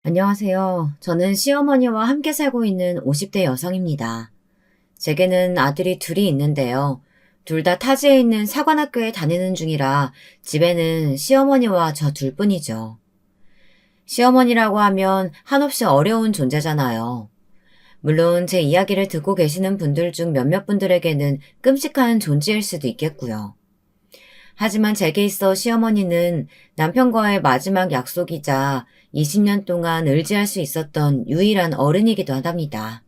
안녕하세요. 저는 시어머니와 함께 살고 있는 50대 여성입니다. 제게는 아들이 둘이 있는데요. 둘 다 타지에 있는 사관학교에 다니는 중이라 집에는 시어머니와 저 둘뿐이죠. 시어머니라고 하면 한없이 어려운 존재잖아요. 물론 제 이야기를 듣고 계시는 분들 중 몇몇 분들에게는 끔찍한 존재일 수도 있겠고요. 하지만 제게 있어 시어머니는 남편과의 마지막 약속이자 20년 동안 의지할 수 있었던 유일한 어른이기도 하답니다.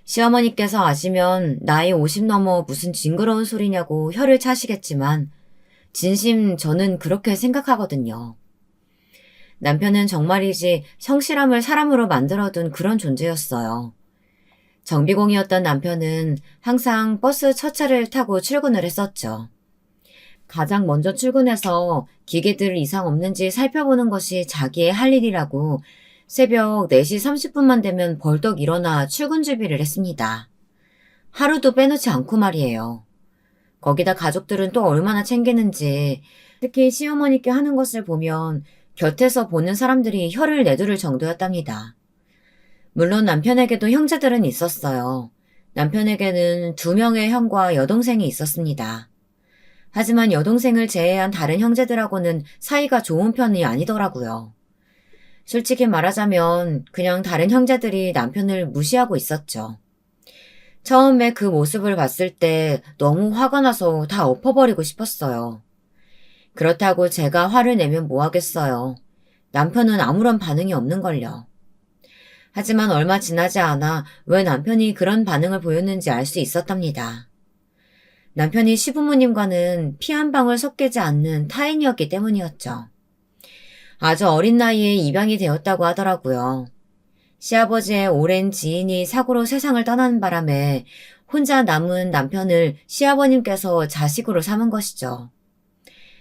시어머니께서 아시면 나이 50 넘어 무슨 징그러운 소리냐고 혀를 차시겠지만 진심 저는 그렇게 생각하거든요. 남편은 정말이지 성실함을 사람으로 만들어둔 그런 존재였어요. 정비공이었던 남편은 항상 버스 첫 차를 타고 출근을 했었죠. 가장 먼저 출근해서 기계들 이상 없는지 살펴보는 것이 자기의 할 일이라고 새벽 4시 30분만 되면 벌떡 일어나 출근 준비를 했습니다. 하루도 빼놓지 않고 말이에요. 거기다 가족들은 또 얼마나 챙기는지, 특히 시어머니께 하는 것을 보면 곁에서 보는 사람들이 혀를 내두를 정도였답니다. 물론 남편에게도 형제들은 있었어요. 남편에게는 2명의 형과 여동생이 있었습니다. 하지만 여동생을 제외한 다른 형제들하고는 사이가 좋은 편이 아니더라고요. 솔직히 말하자면 그냥 다른 형제들이 남편을 무시하고 있었죠. 처음에 그 모습을 봤을 때 너무 화가 나서 다 엎어버리고 싶었어요. 그렇다고 제가 화를 내면 뭐 하겠어요. 남편은 아무런 반응이 없는걸요. 하지만 얼마 지나지 않아 왜 남편이 그런 반응을 보였는지 알 수 있었답니다. 남편이 시부모님과는 피 한 방울 섞이지 않는 타인이었기 때문이었죠. 아주 어린 나이에 입양이 되었다고 하더라고요. 시아버지의 오랜 지인이 사고로 세상을 떠나는 바람에 혼자 남은 남편을 시아버님께서 자식으로 삼은 것이죠.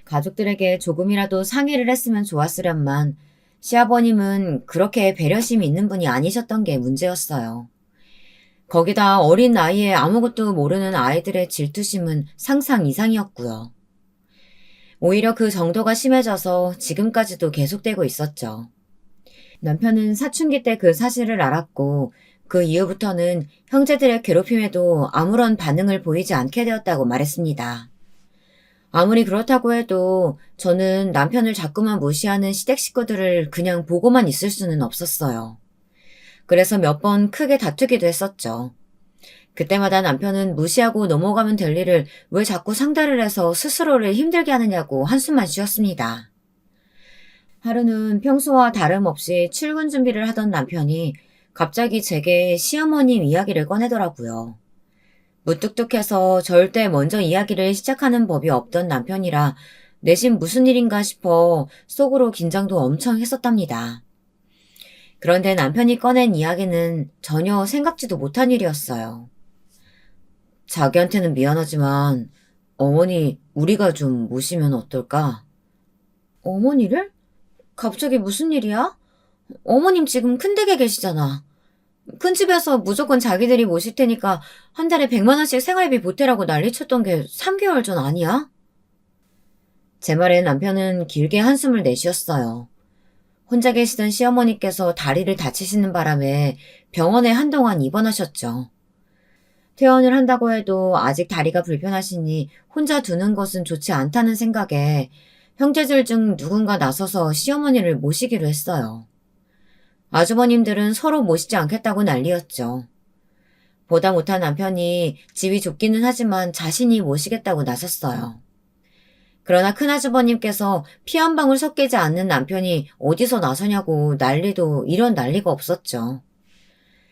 가족들에게 조금이라도 상의를 했으면 좋았으련만 시아버님은 그렇게 배려심이 있는 분이 아니셨던 게 문제였어요. 거기다 어린 나이에 아무것도 모르는 아이들의 질투심은 상상 이상이었고요. 오히려 그 정도가 심해져서 지금까지도 계속되고 있었죠. 남편은 사춘기 때 그 사실을 알았고 그 이후부터는 형제들의 괴롭힘에도 아무런 반응을 보이지 않게 되었다고 말했습니다. 아무리 그렇다고 해도 저는 남편을 자꾸만 무시하는 시댁 식구들을 그냥 보고만 있을 수는 없었어요. 그래서 몇 번 크게 다투기도 했었죠. 그때마다 남편은 무시하고 넘어가면 될 일을 왜 자꾸 상대를 해서 스스로를 힘들게 하느냐고 한숨만 쉬었습니다. 하루는 평소와 다름없이 출근 준비를 하던 남편이 갑자기 제게 시어머님 이야기를 꺼내더라고요. 무뚝뚝해서 절대 먼저 이야기를 시작하는 법이 없던 남편이라 내심 무슨 일인가 싶어 속으로 긴장도 엄청 했었답니다. 그런데 남편이 꺼낸 이야기는 전혀 생각지도 못한 일이었어요. 자기한테는 미안하지만 어머니 우리가 좀 모시면 어떨까? 어머니를? 갑자기 무슨 일이야? 어머님 지금 큰 댁에 계시잖아. 큰 집에서 무조건 자기들이 모실 테니까 한 달에 100만 원씩 생활비 보태라고 난리쳤던 게 3개월 전 아니야? 제 말에 남편은 길게 한숨을 내쉬었어요. 혼자 계시던 시어머니께서 다리를 다치시는 바람에 병원에 한동안 입원하셨죠. 퇴원을 한다고 해도 아직 다리가 불편하시니 혼자 두는 것은 좋지 않다는 생각에 형제들 중 누군가 나서서 시어머니를 모시기로 했어요. 아주버님들은 서로 모시지 않겠다고 난리였죠. 보다 못한 남편이 집이 좁기는 하지만 자신이 모시겠다고 나섰어요. 그러나 큰아주버님께서 피 한 방울 섞이지 않는 남편이 어디서 나서냐고 난리도 이런 난리가 없었죠.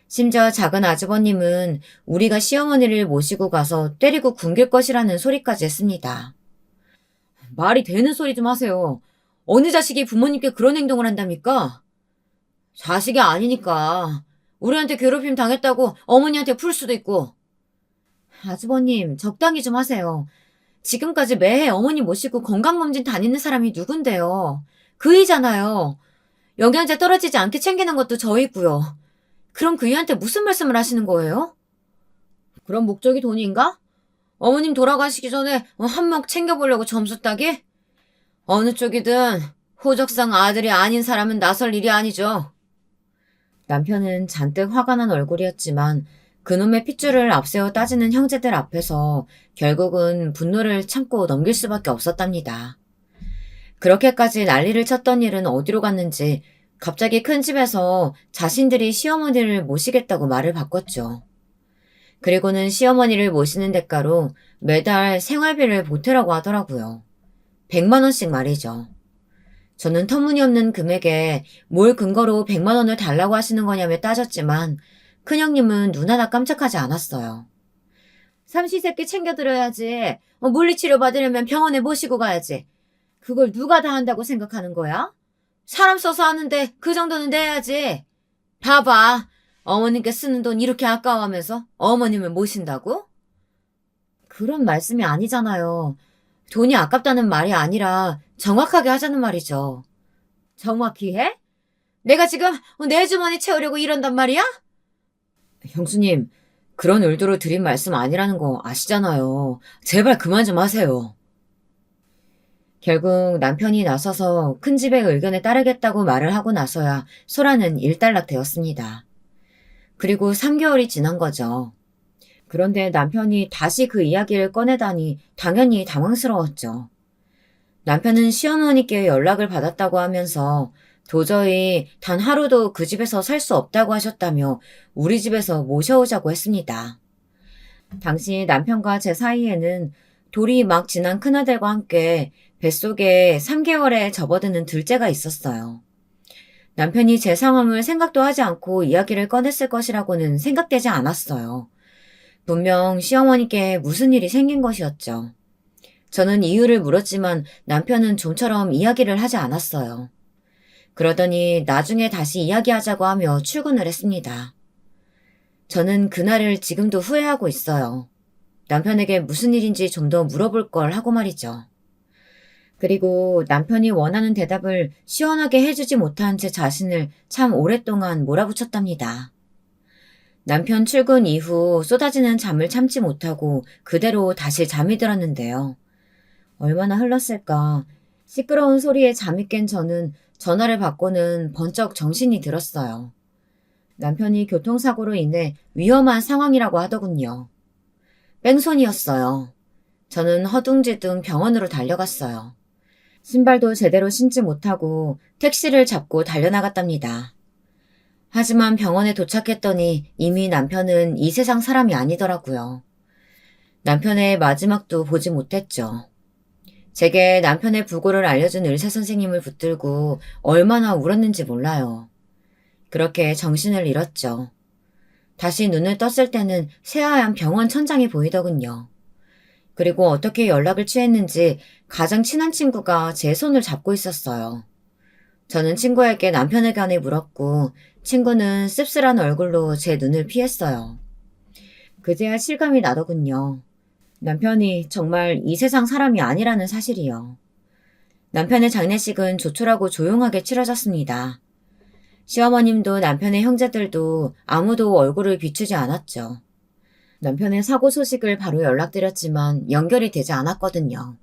심지어 작은 아주버님은 우리가 시어머니를 모시고 가서 때리고 굶길 것이라는 소리까지 했습니다. 말이 되는 소리 좀 하세요. 어느 자식이 부모님께 그런 행동을 한답니까? 자식이 아니니까. 우리한테 괴롭힘 당했다고 어머니한테 풀 수도 있고. 아주버님, 적당히 좀 하세요. 지금까지 매해 어머니 모시고 건강검진 다니는 사람이 누군데요. 그이잖아요. 영양제 떨어지지 않게 챙기는 것도 저이고요. 그럼 그이한테 무슨 말씀을 하시는 거예요? 그럼 목적이 돈인가? 어머님 돌아가시기 전에 한 몫 챙겨보려고 점수 따기? 어느 쪽이든 호적상 아들이 아닌 사람은 나설 일이 아니죠. 남편은 잔뜩 화가 난 얼굴이었지만 그놈의 핏줄을 앞세워 따지는 형제들 앞에서 결국은 분노를 참고 넘길 수밖에 없었답니다. 그렇게까지 난리를 쳤던 일은 어디로 갔는지 갑자기 큰 집에서 자신들이 시어머니를 모시겠다고 말을 바꿨죠. 그리고는 시어머니를 모시는 대가로 매달 생활비를 보태라고 하더라고요. 100만 원씩 말이죠. 저는 터무니없는 금액에 뭘 근거로 100만 원을 달라고 하시는 거냐며 따졌지만 큰형님은 눈 하나 깜짝하지 않았어요. 삼시세끼 챙겨드려야지. 물리치료 받으려면 병원에 모시고 가야지. 그걸 누가 다 한다고 생각하는 거야? 사람 써서 하는데 그 정도는 내야지. 봐봐. 어머님께 쓰는 돈 이렇게 아까워하면서 어머님을 모신다고? 그런 말씀이 아니잖아요. 돈이 아깝다는 말이 아니라 정확하게 하자는 말이죠. 정확히 해? 내가 지금 내 주머니 채우려고 이런단 말이야? 형수님, 그런 의도로 드린 말씀 아니라는 거 아시잖아요. 제발 그만 좀 하세요. 결국 남편이 나서서 큰 집의 의견에 따르겠다고 말을 하고 나서야 소라는 일단락되었습니다. 그리고 3개월이 지난 거죠. 그런데 남편이 다시 그 이야기를 꺼내다니 당연히 당황스러웠죠. 남편은 시어머니께 연락을 받았다고 하면서 도저히 단 하루도 그 집에서 살 수 없다고 하셨다며 우리 집에서 모셔오자고 했습니다. 당시 남편과 제 사이에는 돌이 막 지난 큰아들과 함께 뱃속에 3개월에 접어드는 둘째가 있었어요. 남편이 제 상황을 생각도 하지 않고 이야기를 꺼냈을 것이라고는 생각되지 않았어요. 분명 시어머니께 무슨 일이 생긴 것이었죠. 저는 이유를 물었지만 남편은 좀처럼 이야기를 하지 않았어요. 그러더니 나중에 다시 이야기하자고 하며 출근을 했습니다. 저는 그날을 지금도 후회하고 있어요. 남편에게 무슨 일인지 좀 더 물어볼 걸 하고 말이죠. 그리고 남편이 원하는 대답을 시원하게 해주지 못한 제 자신을 참 오랫동안 몰아붙였답니다. 남편 출근 이후 쏟아지는 잠을 참지 못하고 그대로 다시 잠이 들었는데요. 얼마나 흘렀을까. 시끄러운 소리에 잠이 깬 저는 전화를 받고는 번쩍 정신이 들었어요. 남편이 교통사고로 인해 위험한 상황이라고 하더군요. 뺑소니였어요. 저는 허둥지둥 병원으로 달려갔어요. 신발도 제대로 신지 못하고 택시를 잡고 달려나갔답니다. 하지만 병원에 도착했더니 이미 남편은 이 세상 사람이 아니더라고요. 남편의 마지막도 보지 못했죠. 제게 남편의 부고를 알려준 의사 선생님을 붙들고 얼마나 울었는지 몰라요. 그렇게 정신을 잃었죠. 다시 눈을 떴을 때는 새하얀 병원 천장이 보이더군요. 그리고 어떻게 연락을 취했는지 가장 친한 친구가 제 손을 잡고 있었어요. 저는 친구에게 남편에 관해 물었고 친구는 씁쓸한 얼굴로 제 눈을 피했어요. 그제야 실감이 나더군요. 남편이 정말 이 세상 사람이 아니라는 사실이요. 남편의 장례식은 조촐하고 조용하게 치러졌습니다. 시어머님도 남편의 형제들도 아무도 얼굴을 비추지 않았죠. 남편의 사고 소식을 바로 연락드렸지만 연결이 되지 않았거든요.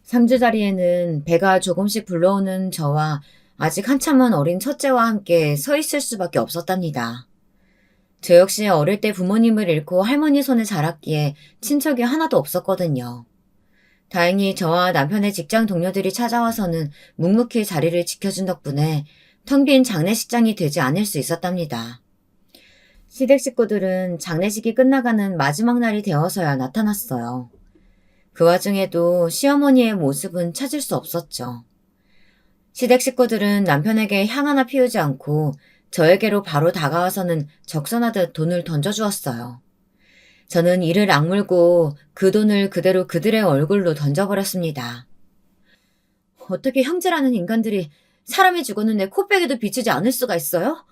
상주 자리에는 배가 조금씩 불러오는 저와 아직 한참은 어린 첫째와 함께 서 있을 수밖에 없었답니다. 저 역시 어릴 때 부모님을 잃고 할머니 손에 자랐기에 친척이 하나도 없었거든요. 다행히 저와 남편의 직장 동료들이 찾아와서는 묵묵히 자리를 지켜준 덕분에 텅 빈 장례식장이 되지 않을 수 있었답니다. 시댁 식구들은 장례식이 끝나가는 마지막 날이 되어서야 나타났어요. 그 와중에도 시어머니의 모습은 찾을 수 없었죠. 시댁 식구들은 남편에게 향 하나 피우지 않고 저에게로 바로 다가와서는 적선하듯 돈을 던져주었어요. 저는 이를 악물고 그 돈을 그대로 그들의 얼굴로 던져버렸습니다. 어떻게 형제라는 인간들이 사람이 죽었는데 코빼기도 비추지 않을 수가 있어요?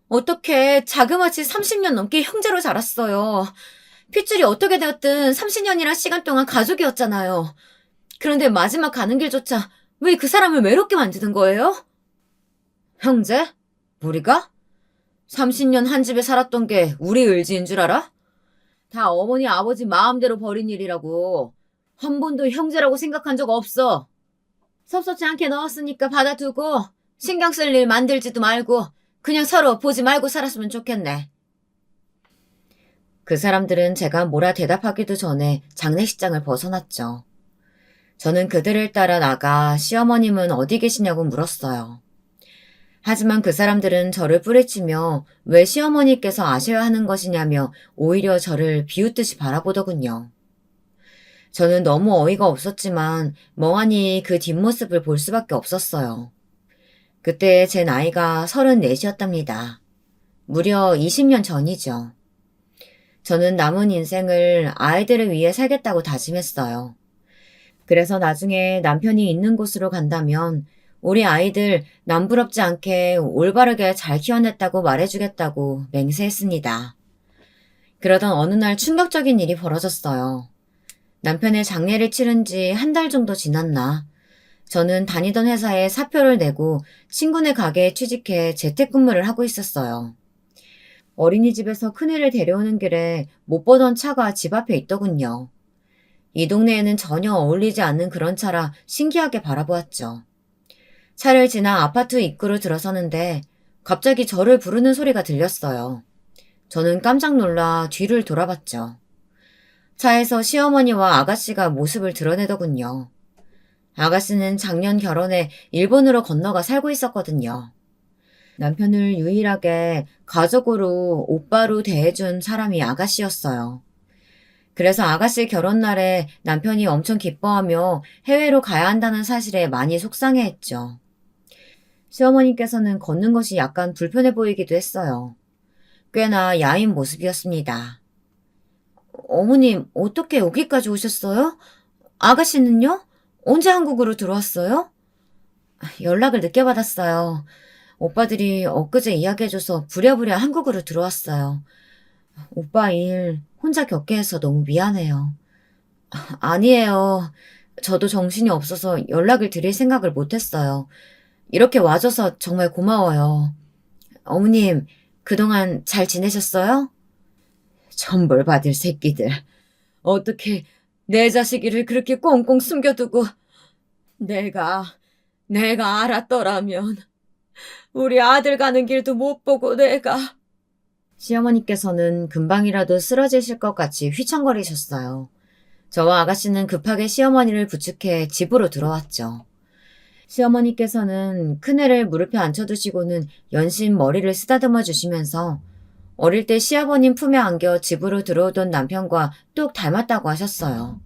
어떻게 자그마치 30년 넘게 형제로 자랐어요. 핏줄이 어떻게 되었든 30년이란 시간 동안 가족이었잖아요. 그런데 마지막 가는 길조차 왜 그 사람을 외롭게 만드는 거예요? 형제? 우리가? 30년 한 집에 살았던 게 우리 의지인 줄 알아? 다 어머니 아버지 마음대로 벌인 일이라고. 한 번도 형제라고 생각한 적 없어. 섭섭지 않게 넣었으니까 받아두고 신경 쓸 일 만들지도 말고 그냥 서로 보지 말고 살았으면 좋겠네. 그 사람들은 제가 뭐라 대답하기도 전에 장례식장을 벗어났죠. 저는 그들을 따라 나가 시어머님은 어디 계시냐고 물었어요. 하지만 그 사람들은 저를 뿌리치며 왜 시어머니께서 아셔야 하는 것이냐며 오히려 저를 비웃듯이 바라보더군요. 저는 너무 어이가 없었지만 멍하니 그 뒷모습을 볼 수밖에 없었어요. 그때 제 나이가 34이었답니다. 무려 20년 전이죠. 저는 남은 인생을 아이들을 위해 살겠다고 다짐했어요. 그래서 나중에 남편이 있는 곳으로 간다면 우리 아이들 남부럽지 않게 올바르게 잘 키워냈다고 말해주겠다고 맹세했습니다. 그러던 어느 날 충격적인 일이 벌어졌어요. 남편의 장례를 치른 지 한 달 정도 지났나. 저는 다니던 회사에 사표를 내고 친구네 가게에 취직해 재택근무를 하고 있었어요. 어린이집에서 큰애를 데려오는 길에 못 보던 차가 집 앞에 있더군요. 이 동네에는 전혀 어울리지 않는 그런 차라 신기하게 바라보았죠. 차를 지나 아파트 입구로 들어서는데 갑자기 저를 부르는 소리가 들렸어요. 저는 깜짝 놀라 뒤를 돌아봤죠. 차에서 시어머니와 아가씨가 모습을 드러내더군요. 아가씨는 작년 결혼해 일본으로 건너가 살고 있었거든요. 남편을 유일하게 가족으로 오빠로 대해준 사람이 아가씨였어요. 그래서 아가씨 결혼날에 남편이 엄청 기뻐하며 해외로 가야 한다는 사실에 많이 속상해했죠. 시어머니께서는 걷는 것이 약간 불편해 보이기도 했어요. 꽤나 야인 모습이었습니다. 어머님, 어떻게 여기까지 오셨어요? 아가씨는요? 언제 한국으로 들어왔어요? 연락을 늦게 받았어요. 오빠들이 엊그제 이야기해줘서 부랴부랴 한국으로 들어왔어요. 오빠 일 혼자 겪게 해서 너무 미안해요. 아니에요. 저도 정신이 없어서 연락을 드릴 생각을 못했어요. 이렇게 와줘서 정말 고마워요. 어머님, 그동안 잘 지내셨어요? 천벌 받을 새끼들. 어떻게 내 자식이를 그렇게 꽁꽁 숨겨두고 내가 알았더라면 우리 아들 가는 길도 못 보고 내가. 시어머니께서는 금방이라도 쓰러지실 것 같이 휘청거리셨어요. 저와 아가씨는 급하게 시어머니를 부축해 집으로 들어왔죠. 시어머니께서는 큰애를 무릎에 앉혀두시고는 연신 머리를 쓰다듬어 주시면서 어릴 때 시아버님 품에 안겨 집으로 들어오던 남편과 똑 닮았다고 하셨어요.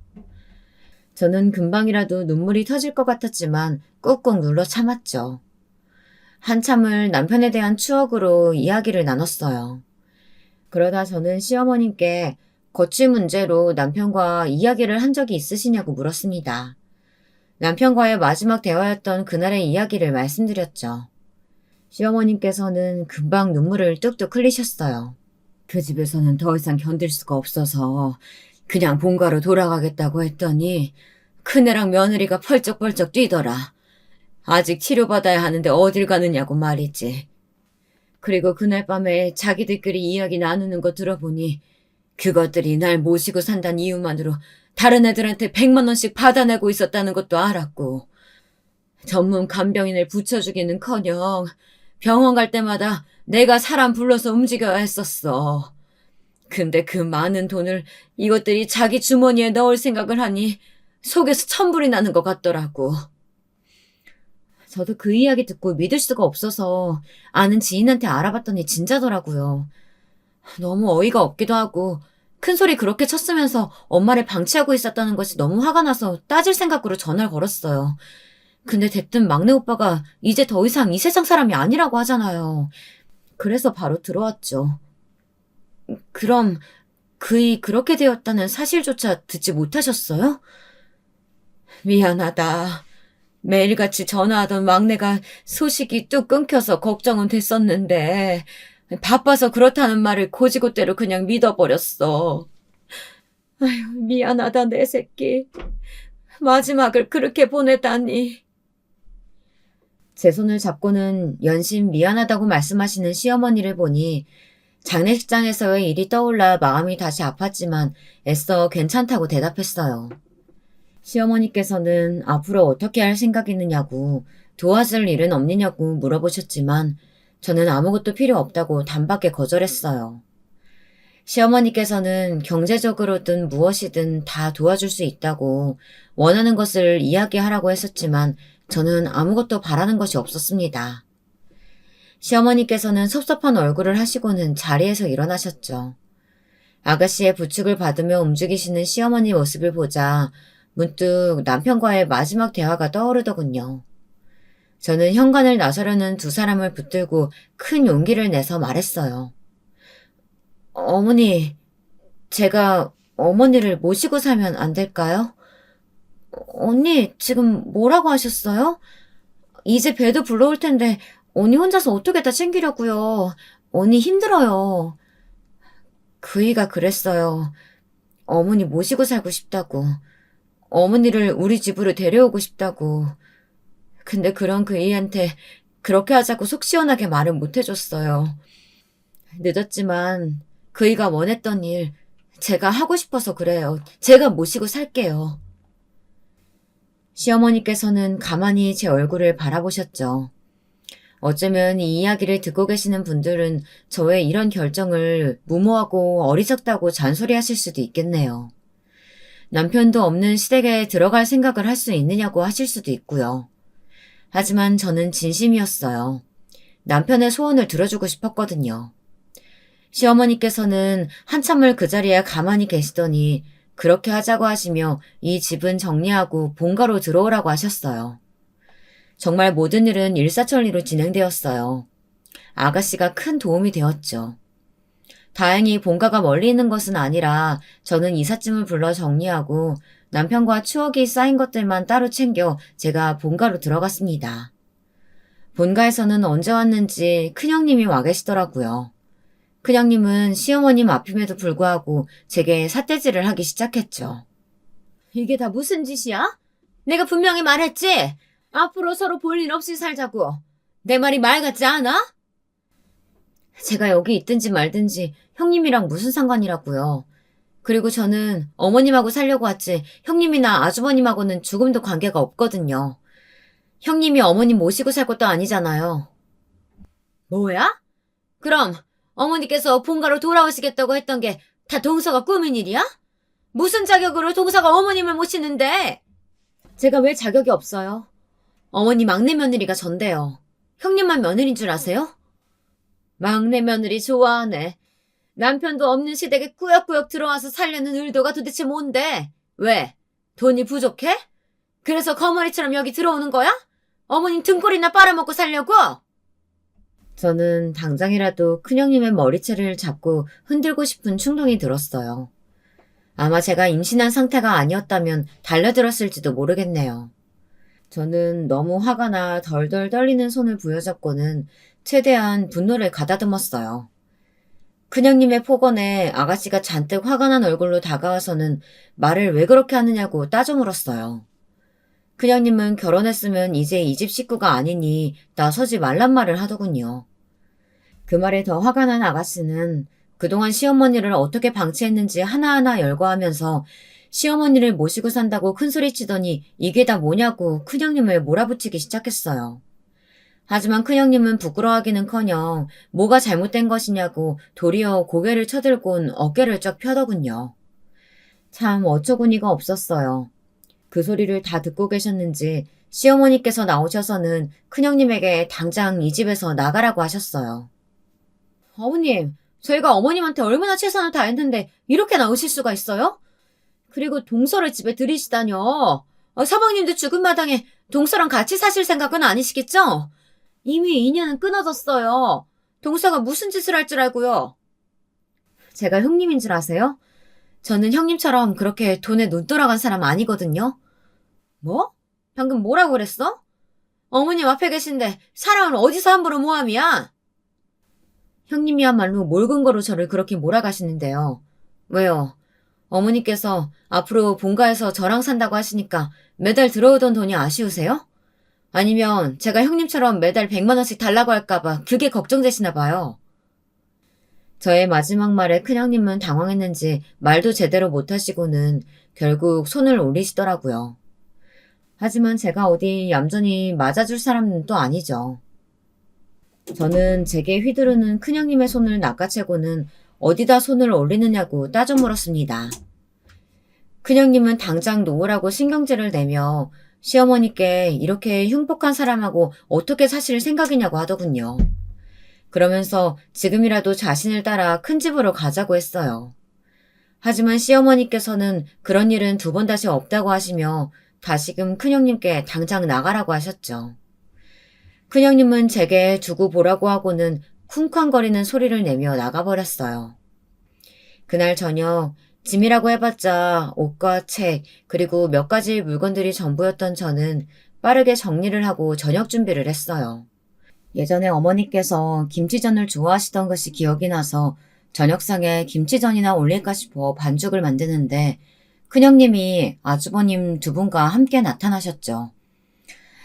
저는 금방이라도 눈물이 터질 것 같았지만 꾹꾹 눌러 참았죠. 한참을 남편에 대한 추억으로 이야기를 나눴어요. 그러다 저는 시어머님께 거취 문제로 남편과 이야기를 한 적이 있으시냐고 물었습니다. 남편과의 마지막 대화였던 그날의 이야기를 말씀드렸죠. 시어머님께서는 금방 눈물을 뚝뚝 흘리셨어요. 그 집에서는 더 이상 견딜 수가 없어서 그냥 본가로 돌아가겠다고 했더니 큰애랑 며느리가 펄쩍펄쩍 뛰더라. 아직 치료받아야 하는데 어딜 가느냐고 말이지. 그리고 그날 밤에 자기들끼리 이야기 나누는 거 들어보니 그것들이 날 모시고 산다는 이유만으로 다른 애들한테 100만 원씩 받아내고 있었다는 것도 알았고 전문 간병인을 붙여주기는커녕 병원 갈 때마다 내가 사람 불러서 움직여야 했었어. 근데 그 많은 돈을 이것들이 자기 주머니에 넣을 생각을 하니 속에서 천불이 나는 것 같더라고. 저도 그 이야기 듣고 믿을 수가 없어서 아는 지인한테 알아봤더니 진짜더라고요. 너무 어이가 없기도 하고 큰 소리 그렇게 쳤으면서 엄마를 방치하고 있었다는 것이 너무 화가 나서 따질 생각으로 전화를 걸었어요. 근데 대뜸 막내 오빠가 이제 더 이상 이 세상 사람이 아니라고 하잖아요. 그래서 바로 들어왔죠. 그럼 그이 그렇게 되었다는 사실조차 듣지 못하셨어요? 미안하다. 매일같이 전화하던 막내가 소식이 뚝 끊겨서 걱정은 됐었는데 바빠서 그렇다는 말을 고지고대로 그냥 믿어버렸어. 아휴, 미안하다 내 새끼. 마지막을 그렇게 보내다니. 제 손을 잡고는 연신 미안하다고 말씀하시는 시어머니를 보니 장례식장에서의 일이 떠올라 마음이 다시 아팠지만 애써 괜찮다고 대답했어요. 시어머니께서는 앞으로 어떻게 할 생각이 있느냐고 도와줄 일은 없느냐고 물어보셨지만 저는 아무것도 필요 없다고 단박에 거절했어요. 시어머니께서는 경제적으로든 무엇이든 다 도와줄 수 있다고 원하는 것을 이야기하라고 했었지만 저는 아무것도 바라는 것이 없었습니다. 시어머니께서는 섭섭한 얼굴을 하시고는 자리에서 일어나셨죠. 아가씨의 부축을 받으며 움직이시는 시어머니 모습을 보자 문득 남편과의 마지막 대화가 떠오르더군요. 저는 현관을 나서려는 두 사람을 붙들고 큰 용기를 내서 말했어요. 어머니, 제가 어머니를 모시고 살면 안 될까요? 언니, 지금 뭐라고 하셨어요? 이제 배도 불러올 텐데 언니 혼자서 어떻게 다 챙기려고요. 언니 힘들어요. 그이가 그랬어요. 어머니 모시고 살고 싶다고. 어머니를 우리 집으로 데려오고 싶다고. 근데 그런 그이한테 그렇게 하자고 속 시원하게 말은 못 해줬어요. 늦었지만 그이가 원했던 일 제가 하고 싶어서 그래요. 제가 모시고 살게요. 시어머니께서는 가만히 제 얼굴을 바라보셨죠. 어쩌면 이 이야기를 듣고 계시는 분들은 저의 이런 결정을 무모하고 어리석다고 잔소리하실 수도 있겠네요. 남편도 없는 시댁에 들어갈 생각을 할 수 있느냐고 하실 수도 있고요. 하지만 저는 진심이었어요. 남편의 소원을 들어주고 싶었거든요. 시어머니께서는 한참을 그 자리에 가만히 계시더니 그렇게 하자고 하시며 이 집은 정리하고 본가로 들어오라고 하셨어요. 정말 모든 일은 일사천리로 진행되었어요. 아가씨가 큰 도움이 되었죠. 다행히 본가가 멀리 있는 것은 아니라 저는 이삿짐을 불러 정리하고 남편과 추억이 쌓인 것들만 따로 챙겨 제가 본가로 들어갔습니다. 본가에서는 언제 왔는지 큰형님이 와 계시더라고요. 큰형님은 시어머님 앞임에도 불구하고 제게 삿대질을 하기 시작했죠. 이게 다 무슨 짓이야? 내가 분명히 말했지? 앞으로 서로 볼 일 없이 살자고. 내 말이 말 같지 않아? 제가 여기 있든지 말든지 형님이랑 무슨 상관이라고요. 그리고 저는 어머님하고 살려고 왔지 형님이나 아주버님하고는 죽음도 관계가 없거든요. 형님이 어머님 모시고 살 것도 아니잖아요. 뭐야? 그럼 어머니께서 본가로 돌아오시겠다고 했던 게 다 동서가 꾸민 일이야? 무슨 자격으로 동서가 어머님을 모시는데? 제가 왜 자격이 없어요? 어머니 막내 며느리가 전데요. 형님만 며느리인 줄 아세요? 막내 며느리 좋아하네. 남편도 없는 시댁에 꾸역꾸역 들어와서 살려는 의도가 도대체 뭔데? 왜? 돈이 부족해? 그래서 거머리처럼 여기 들어오는 거야? 어머님 등골이나 빨아먹고 살려고? 저는 당장이라도 큰형님의 머리채를 잡고 흔들고 싶은 충동이 들었어요. 아마 제가 임신한 상태가 아니었다면 달려들었을지도 모르겠네요. 저는 너무 화가 나 덜덜 떨리는 손을 부여잡고는 최대한 분노를 가다듬었어요. 큰형님의 폭언에 아가씨가 잔뜩 화가 난 얼굴로 다가와서는 말을 왜 그렇게 하느냐고 따져 물었어요. 큰형님은 결혼했으면 이제 이 집 식구가 아니니 나서지 말란 말을 하더군요. 그 말에 더 화가 난 아가씨는 그동안 시어머니를 어떻게 방치했는지 하나하나 열거하면서 시어머니를 모시고 산다고 큰소리치더니 이게 다 뭐냐고 큰형님을 몰아붙이기 시작했어요. 하지만 큰형님은 부끄러워하기는커녕 뭐가 잘못된 것이냐고 도리어 고개를 쳐들곤 어깨를 쫙 펴더군요. 참 어처구니가 없었어요. 그 소리를 다 듣고 계셨는지 시어머니께서 나오셔서는 큰형님에게 당장 이 집에서 나가라고 하셨어요. 어머님, 저희가 어머님한테 얼마나 최선을 다했는데 이렇게 나오실 수가 있어요? 그리고 동서를 집에 들이시다뇨. 사모님도 죽은 마당에 동서랑 같이 사실 생각은 아니시겠죠? 이미 인연은 끊어졌어요. 동서가 무슨 짓을 할 줄 알고요. 제가 형님인 줄 아세요? 저는 형님처럼 그렇게 돈에 눈 돌아간 사람 아니거든요. 뭐? 방금 뭐라고 그랬어? 어머님 앞에 계신데 사람은 어디서 함부로 모함이야? 형님이야말로 뭘 근거로 저를 그렇게 몰아가시는데요. 왜요? 어머니께서 앞으로 본가에서 저랑 산다고 하시니까 매달 들어오던 돈이 아쉬우세요? 아니면 제가 형님처럼 매달 100만 원씩 달라고 할까봐 그게 걱정되시나 봐요. 저의 마지막 말에 큰형님은 당황했는지 말도 제대로 못하시고는 결국 손을 올리시더라고요. 하지만 제가 어디 얌전히 맞아줄 사람은 또 아니죠. 저는 제게 휘두르는 큰형님의 손을 낚아채고는 어디다 손을 올리느냐고 따져 물었습니다. 큰형님은 당장 놓으라고 신경질을 내며 시어머니께 이렇게 흉폭한 사람하고 어떻게 사실 생각이냐고 하더군요. 그러면서 지금이라도 자신을 따라 큰 집으로 가자고 했어요. 하지만 시어머니께서는 그런 일은 두 번 다시 없다고 하시며 다시금 큰형님께 당장 나가라고 하셨죠. 큰형님은 제게 두고 보라고 하고는 쿵쾅거리는 소리를 내며 나가버렸어요. 그날 저녁 짐이라고 해봤자 옷과 책 그리고 몇 가지 물건들이 전부였던 저는 빠르게 정리를 하고 저녁 준비를 했어요. 예전에 어머니께서 김치전을 좋아하시던 것이 기억이 나서 저녁상에 김치전이나 올릴까 싶어 반죽을 만드는데 큰형님이 아주버님 두 분과 함께 나타나셨죠.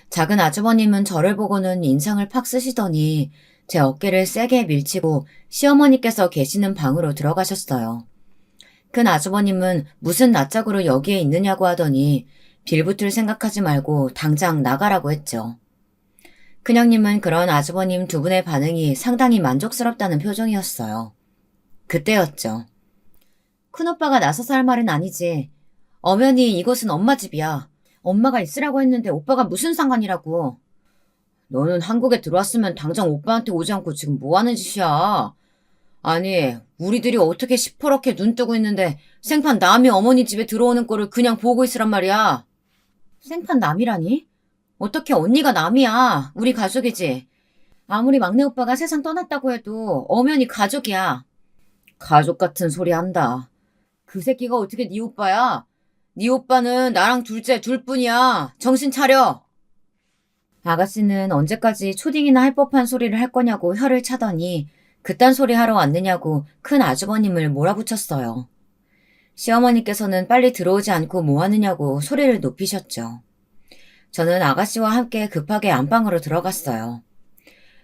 작은 아주버님은 저를 보고는 인상을 팍 쓰시더니 제 어깨를 세게 밀치고 시어머니께서 계시는 방으로 들어가셨어요. 큰 아주버님은 무슨 낯짝으로 여기에 있느냐고 하더니 빌붙을 생각하지 말고 당장 나가라고 했죠. 큰형님은 그런 아주버님 두 분의 반응이 상당히 만족스럽다는 표정이었어요. 그때였죠. 큰오빠가 나서서 할 말은 아니지. 엄연히 이곳은 엄마 집이야. 엄마가 있으라고 했는데 오빠가 무슨 상관이라고. 너는 한국에 들어왔으면 당장 오빠한테 오지 않고 지금 뭐 하는 짓이야. 아니, 우리들이 어떻게 시퍼렇게 눈 뜨고 있는데 생판 남이 어머니 집에 들어오는 꼴을 그냥 보고 있으란 말이야. 생판 남이라니? 어떻게 언니가 남이야. 우리 가족이지. 아무리 막내 오빠가 세상 떠났다고 해도 엄연히 가족이야. 가족 같은 소리 한다. 그 새끼가 어떻게 네 오빠야? 네 오빠는 나랑 둘째 둘뿐이야. 정신 차려. 아가씨는 언제까지 초딩이나 할 법한 소리를 할 거냐고 혀를 차더니 그딴 소리 하러 왔느냐고 큰 아주버님을 몰아붙였어요. 시어머니께서는 빨리 들어오지 않고 뭐 하느냐고 소리를 높이셨죠. 저는 아가씨와 함께 급하게 안방으로 들어갔어요.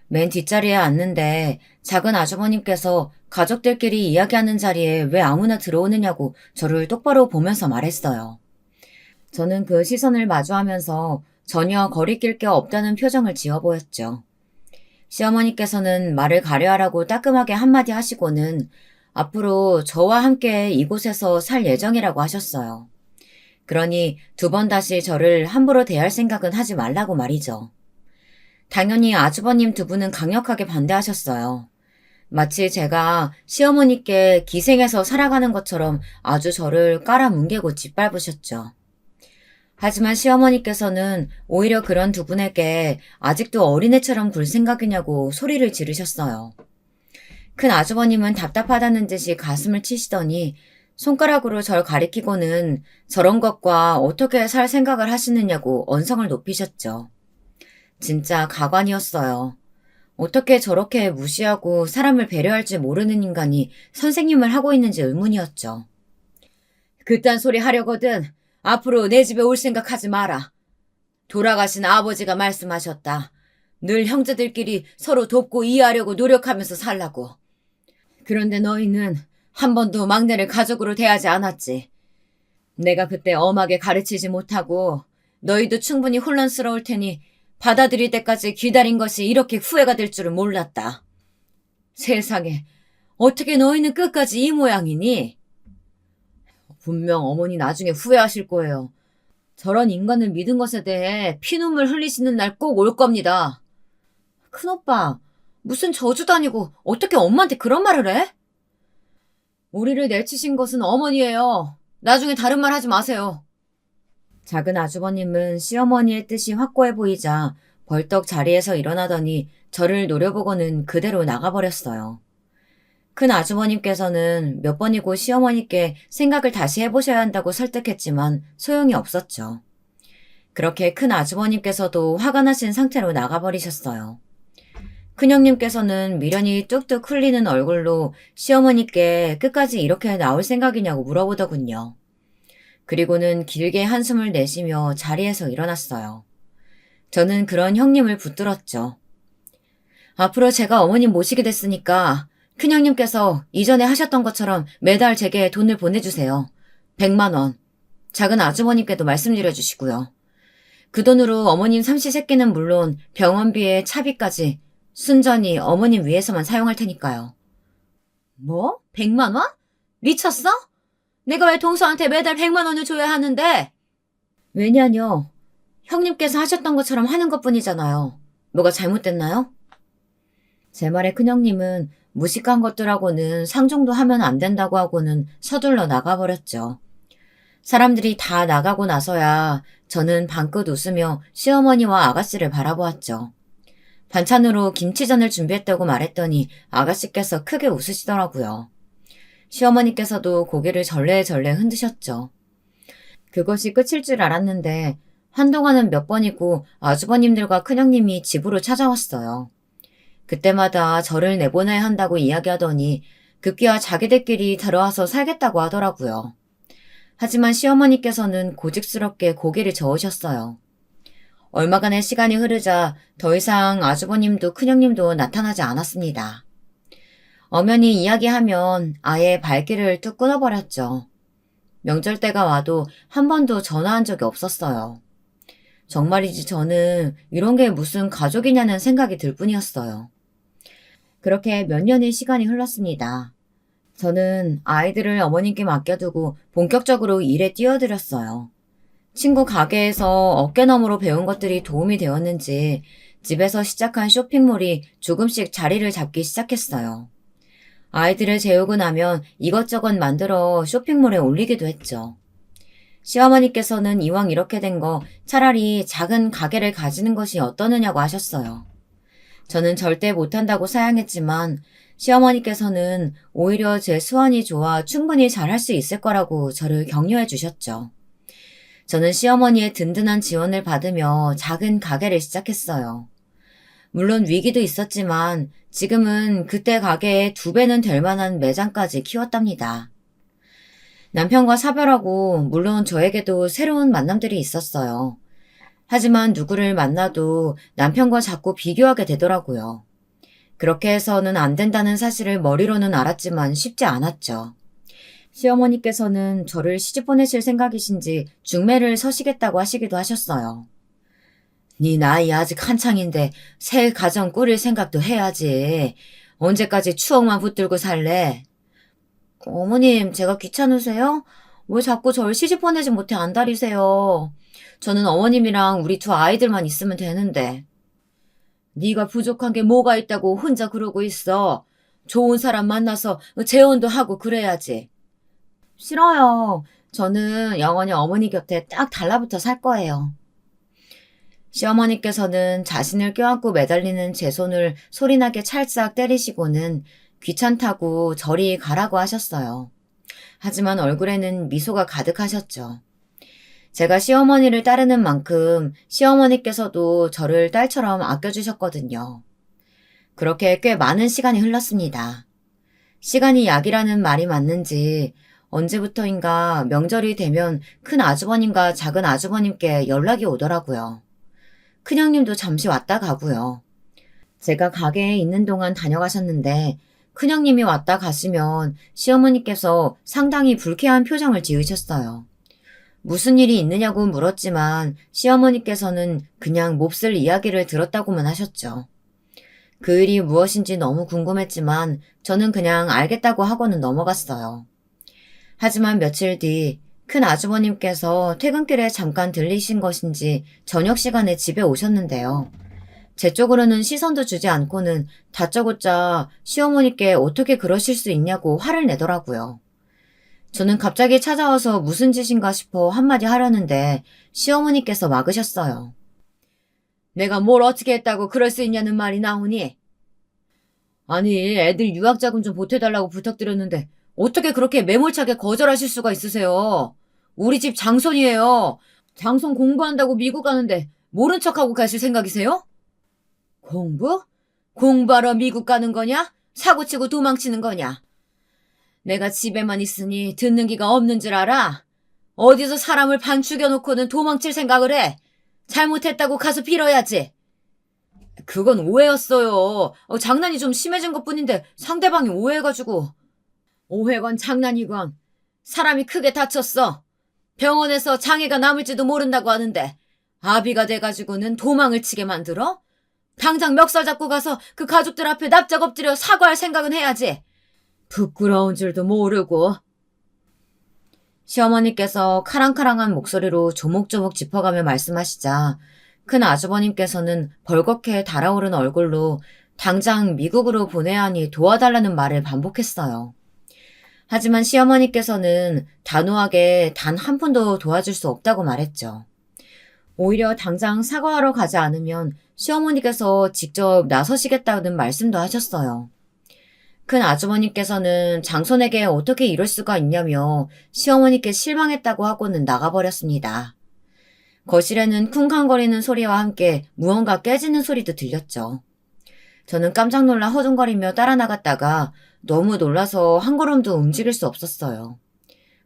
맨 뒷자리에 앉는데 작은 아주버님께서 가족들끼리 이야기하는 자리에 왜 아무나 들어오느냐고 저를 똑바로 보면서 말했어요. 저는 그 시선을 마주하면서 전혀 거리낄 게 없다는 표정을 지어 보였죠. 시어머니께서는 말을 가려하라고 따끔하게 한마디 하시고는 앞으로 저와 함께 이곳에서 살 예정이라고 하셨어요. 그러니 두 번 다시 저를 함부로 대할 생각은 하지 말라고 말이죠. 당연히 아주버님 두 분은 강력하게 반대하셨어요. 마치 제가 시어머니께 기생해서 살아가는 것처럼 아주 저를 깔아뭉개고 짓밟으셨죠. 하지만 시어머니께서는 오히려 그런 두 분에게 아직도 어린애처럼 굴 생각이냐고 소리를 지르셨어요. 큰 아주버님은 답답하다는 듯이 가슴을 치시더니 손가락으로 절 가리키고는 저런 것과 어떻게 살 생각을 하시느냐고 언성을 높이셨죠. 진짜 가관이었어요. 어떻게 저렇게 무시하고 사람을 배려할 줄 모르는 인간이 선생님을 하고 있는지 의문이었죠. 그딴 소리 하려거든 앞으로 내 집에 올 생각하지 마라. 돌아가신 아버지가 말씀하셨다. 늘 형제들끼리 서로 돕고 이해하려고 노력하면서 살라고. 그런데 너희는 한 번도 막내를 가족으로 대하지 않았지. 내가 그때 엄하게 가르치지 못하고 너희도 충분히 혼란스러울 테니 받아들일 때까지 기다린 것이 이렇게 후회가 될 줄은 몰랐다. 세상에, 어떻게 너희는 끝까지 이 모양이니? 분명 어머니 나중에 후회하실 거예요. 저런 인간을 믿은 것에 대해 피눈물 흘리시는 날 꼭 올 겁니다. 큰오빠, 무슨 저주도 아니고 어떻게 엄마한테 그런 말을 해? 우리를 내치신 것은 어머니예요. 나중에 다른 말 하지 마세요. 작은 아주버님은 시어머니의 뜻이 확고해 보이자 벌떡 자리에서 일어나더니 저를 노려보고는 그대로 나가버렸어요. 큰 아주버님께서는 몇 번이고 시어머니께 생각을 다시 해보셔야 한다고 설득했지만 소용이 없었죠. 그렇게 큰 아주버님께서도 화가 나신 상태로 나가버리셨어요. 큰형님께서는 미련이 뚝뚝 흘리는 얼굴로 시어머니께 끝까지 이렇게 나올 생각이냐고 물어보더군요. 그리고는 길게 한숨을 내쉬며 자리에서 일어났어요. 저는 그런 형님을 붙들었죠. 앞으로 제가 어머님 모시게 됐으니까 큰형님께서 이전에 하셨던 것처럼 매달 제게 돈을 보내주세요. 100만 원. 작은 아주머님께도 말씀드려주시고요. 그 돈으로 어머님 삼시세끼는 물론 병원비에 차비까지 순전히 어머님 위해서만 사용할 테니까요. 뭐? 100만 원? 미쳤어? 내가 왜 동서한테 매달 100만 원을 줘야 하는데? 왜냐뇨. 형님께서 하셨던 것처럼 하는 것뿐이잖아요. 뭐가 잘못됐나요? 제 말에 큰형님은 무식한 것들하고는 상종도 하면 안 된다고 하고는 서둘러 나가버렸죠. 사람들이 다 나가고 나서야 저는 방긋 웃으며 시어머니와 아가씨를 바라보았죠. 반찬으로 김치전을 준비했다고 말했더니 아가씨께서 크게 웃으시더라고요. 시어머니께서도 고개를 절레절레 흔드셨죠. 그것이 끝일 줄 알았는데 한동안은 몇 번이고 아주버님들과 큰형님이 집으로 찾아왔어요. 그때마다 저를 내보내야 한다고 이야기하더니 급기야 자기들끼리 들어와서 살겠다고 하더라고요. 하지만 시어머니께서는 고집스럽게 고개를 저으셨어요. 얼마간의 시간이 흐르자 더 이상 아주버님도 큰형님도 나타나지 않았습니다. 엄연히 이야기하면 아예 발길을 뚝 끊어버렸죠. 명절 때가 와도 한 번도 전화한 적이 없었어요. 정말이지 저는 이런 게 무슨 가족이냐는 생각이 들 뿐이었어요. 그렇게 몇 년의 시간이 흘렀습니다. 저는 아이들을 어머님께 맡겨두고 본격적으로 일에 뛰어들었어요. 친구 가게에서 어깨너머로 배운 것들이 도움이 되었는지 집에서 시작한 쇼핑몰이 조금씩 자리를 잡기 시작했어요. 아이들을 재우고 나면 이것저것 만들어 쇼핑몰에 올리기도 했죠. 시어머니께서는 이왕 이렇게 된 거 차라리 작은 가게를 가지는 것이 어떠느냐고 하셨어요. 저는 절대 못한다고 사양했지만 시어머니께서는 오히려 제 수완이 좋아 충분히 잘할 수 있을 거라고 저를 격려해 주셨죠. 저는 시어머니의 든든한 지원을 받으며 작은 가게를 시작했어요. 물론 위기도 있었지만 지금은 그때 가게의 2배는 될 만한 매장까지 키웠답니다. 남편과 사별하고 물론 저에게도 새로운 만남들이 있었어요. 하지만 누구를 만나도 남편과 자꾸 비교하게 되더라고요. 그렇게 해서는 안 된다는 사실을 머리로는 알았지만 쉽지 않았죠. 시어머니께서는 저를 시집 보내실 생각이신지 중매를 서시겠다고 하시기도 하셨어요. 네 나이 아직 한창인데 새 가정 꾸릴 생각도 해야지. 언제까지 추억만 붙들고 살래? 어머님, 제가 귀찮으세요? 왜 자꾸 절 시집 보내지 못해 안달이세요? 저는 어머님이랑 우리 2 아이들만 있으면 되는데. 네가 부족한 게 뭐가 있다고 혼자 그러고 있어. 좋은 사람 만나서 재혼도 하고 그래야지. 싫어요. 저는 영원히 어머니 곁에 딱 달라붙어 살 거예요. 시어머니께서는 자신을 껴안고 매달리는 제 손을 소리나게 찰싹 때리시고는 귀찮다고 저리 가라고 하셨어요. 하지만 얼굴에는 미소가 가득하셨죠. 제가 시어머니를 따르는 만큼 시어머니께서도 저를 딸처럼 아껴주셨거든요. 그렇게 꽤 많은 시간이 흘렀습니다. 시간이 약이라는 말이 맞는지 언제부터인가 명절이 되면 큰 아주버님과 작은 아주버님께 연락이 오더라고요. 큰형님도 잠시 왔다 가고요. 제가 가게에 있는 동안 다녀가셨는데 큰형님이 왔다 가시면 시어머니께서 상당히 불쾌한 표정을 지으셨어요. 무슨 일이 있느냐고 물었지만 시어머니께서는 그냥 몹쓸 이야기를 들었다고만 하셨죠. 그 일이 무엇인지 너무 궁금했지만 저는 그냥 알겠다고 하고는 넘어갔어요. 하지만 며칠 뒤 큰 아주버님께서 퇴근길에 잠깐 들리신 것인지 저녁 시간에 집에 오셨는데요. 제 쪽으로는 시선도 주지 않고는 다짜고짜 시어머니께 어떻게 그러실 수 있냐고 화를 내더라고요. 저는 갑자기 찾아와서 무슨 짓인가 싶어 한마디 하려는데 시어머니께서 막으셨어요. 내가 뭘 어떻게 했다고 그럴 수 있냐는 말이 나오니? 아니, 애들 유학자금 좀 보태달라고 부탁드렸는데 어떻게 그렇게 매몰차게 거절하실 수가 있으세요? 우리 집 장손이에요. 장손 공부한다고 미국 가는데 모른 척하고 가실 생각이세요? 공부? 공부하러 미국 가는 거냐? 사고치고 도망치는 거냐? 내가 집에만 있으니 듣는 기가 없는 줄 알아? 어디서 사람을 반 죽여놓고는 도망칠 생각을 해? 잘못했다고 가서 빌어야지. 그건 오해였어요. 장난이 좀 심해진 것뿐인데 상대방이 오해해가지고. 오해건 장난이건 사람이 크게 다쳤어. 병원에서 장애가 남을지도 모른다고 하는데 아비가 돼가지고는 도망을 치게 만들어? 당장 멱살 잡고 가서 그 가족들 앞에 납작 엎드려 사과할 생각은 해야지. 부끄러운 줄도 모르고. 시어머니께서 카랑카랑한 목소리로 조목조목 짚어가며 말씀하시자 큰 아주버님께서는 벌겋게 달아오른 얼굴로 당장 미국으로 보내야 하니 도와달라는 말을 반복했어요. 하지만 시어머니께서는 단호하게 단 한 푼도 도와줄 수 없다고 말했죠. 오히려 당장 사과하러 가지 않으면 시어머니께서 직접 나서시겠다는 말씀도 하셨어요. 큰 아주머니께서는 장손에게 어떻게 이럴 수가 있냐며 시어머니께 실망했다고 하고는 나가버렸습니다. 거실에는 쿵쾅거리는 소리와 함께 무언가 깨지는 소리도 들렸죠. 저는 깜짝 놀라 허둥거리며 따라 나갔다가 너무 놀라서 한 걸음도 움직일 수 없었어요.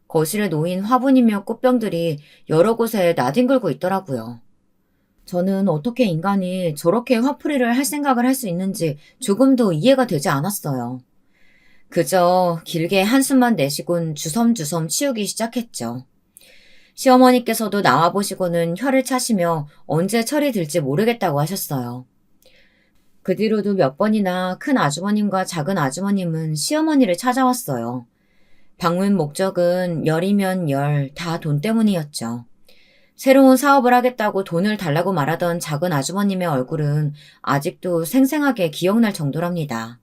거실에 놓인 화분이며 꽃병들이 여러 곳에 나뒹굴고 있더라고요. 저는 어떻게 인간이 저렇게 화풀이를 할 생각을 할 수 있는지 조금도 이해가 되지 않았어요. 그저 길게 한숨만 내쉬곤 주섬주섬 치우기 시작했죠. 시어머니께서도 나와보시고는 혀를 차시며 언제 철이 들지 모르겠다고 하셨어요. 그 뒤로도 몇 번이나 큰 아주머님과 작은 아주머님은 시어머니를 찾아왔어요. 방문 목적은 열이면 열, 다 돈 때문이었죠. 새로운 사업을 하겠다고 돈을 달라고 말하던 작은 아주머님의 얼굴은 아직도 생생하게 기억날 정도랍니다.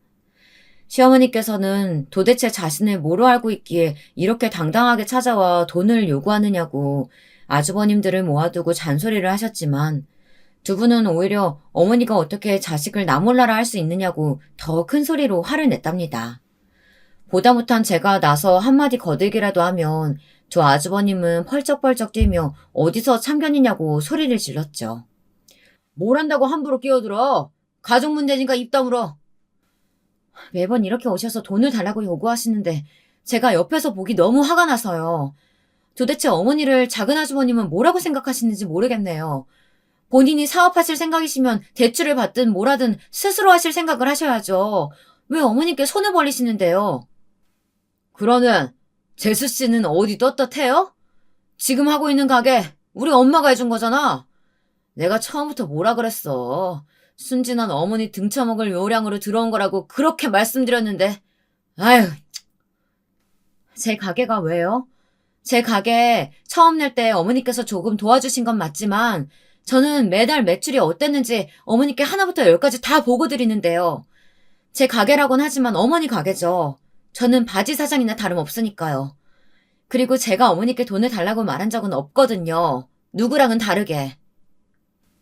시어머니께서는 도대체 자신을 뭐로 알고 있기에 이렇게 당당하게 찾아와 돈을 요구하느냐고 아주버님들을 모아두고 잔소리를 하셨지만 두 분은 오히려 어머니가 어떻게 자식을 나 몰라라 할 수 있느냐고 더 큰 소리로 화를 냈답니다. 보다 못한 제가 나서 한마디 거들기라도 하면 저 아주버님은 펄쩍펄쩍 뛰며 어디서 참견이냐고 소리를 질렀죠. 뭘 한다고 함부로 끼어들어. 가족 문제니까 입 다물어. 매번 이렇게 오셔서 돈을 달라고 요구하시는데 제가 옆에서 보기 너무 화가 나서요. 도대체 어머니를 작은 아주버님은 뭐라고 생각하시는지 모르겠네요. 본인이 사업하실 생각이시면 대출을 받든 뭐라든 스스로 하실 생각을 하셔야죠. 왜 어머니께 손을 벌리시는데요? 그러는 재수 씨는 어디 떳떳해요? 지금 하고 있는 가게 우리 엄마가 해준 거잖아. 내가 처음부터 뭐라 그랬어. 순진한 어머니 등쳐먹을 요량으로 들어온 거라고 그렇게 말씀드렸는데. 아휴. 제 가게가 왜요? 제 가게 처음 낼 때 어머니께서 조금 도와주신 건 맞지만 저는 매달 매출이 어땠는지 어머니께 하나부터 열까지 다 보고 드리는데요. 제 가게라곤 하지만 어머니 가게죠. 저는 바지 사장이나 다름없으니까요. 그리고 제가 어머니께 돈을 달라고 말한 적은 없거든요. 누구랑은 다르게.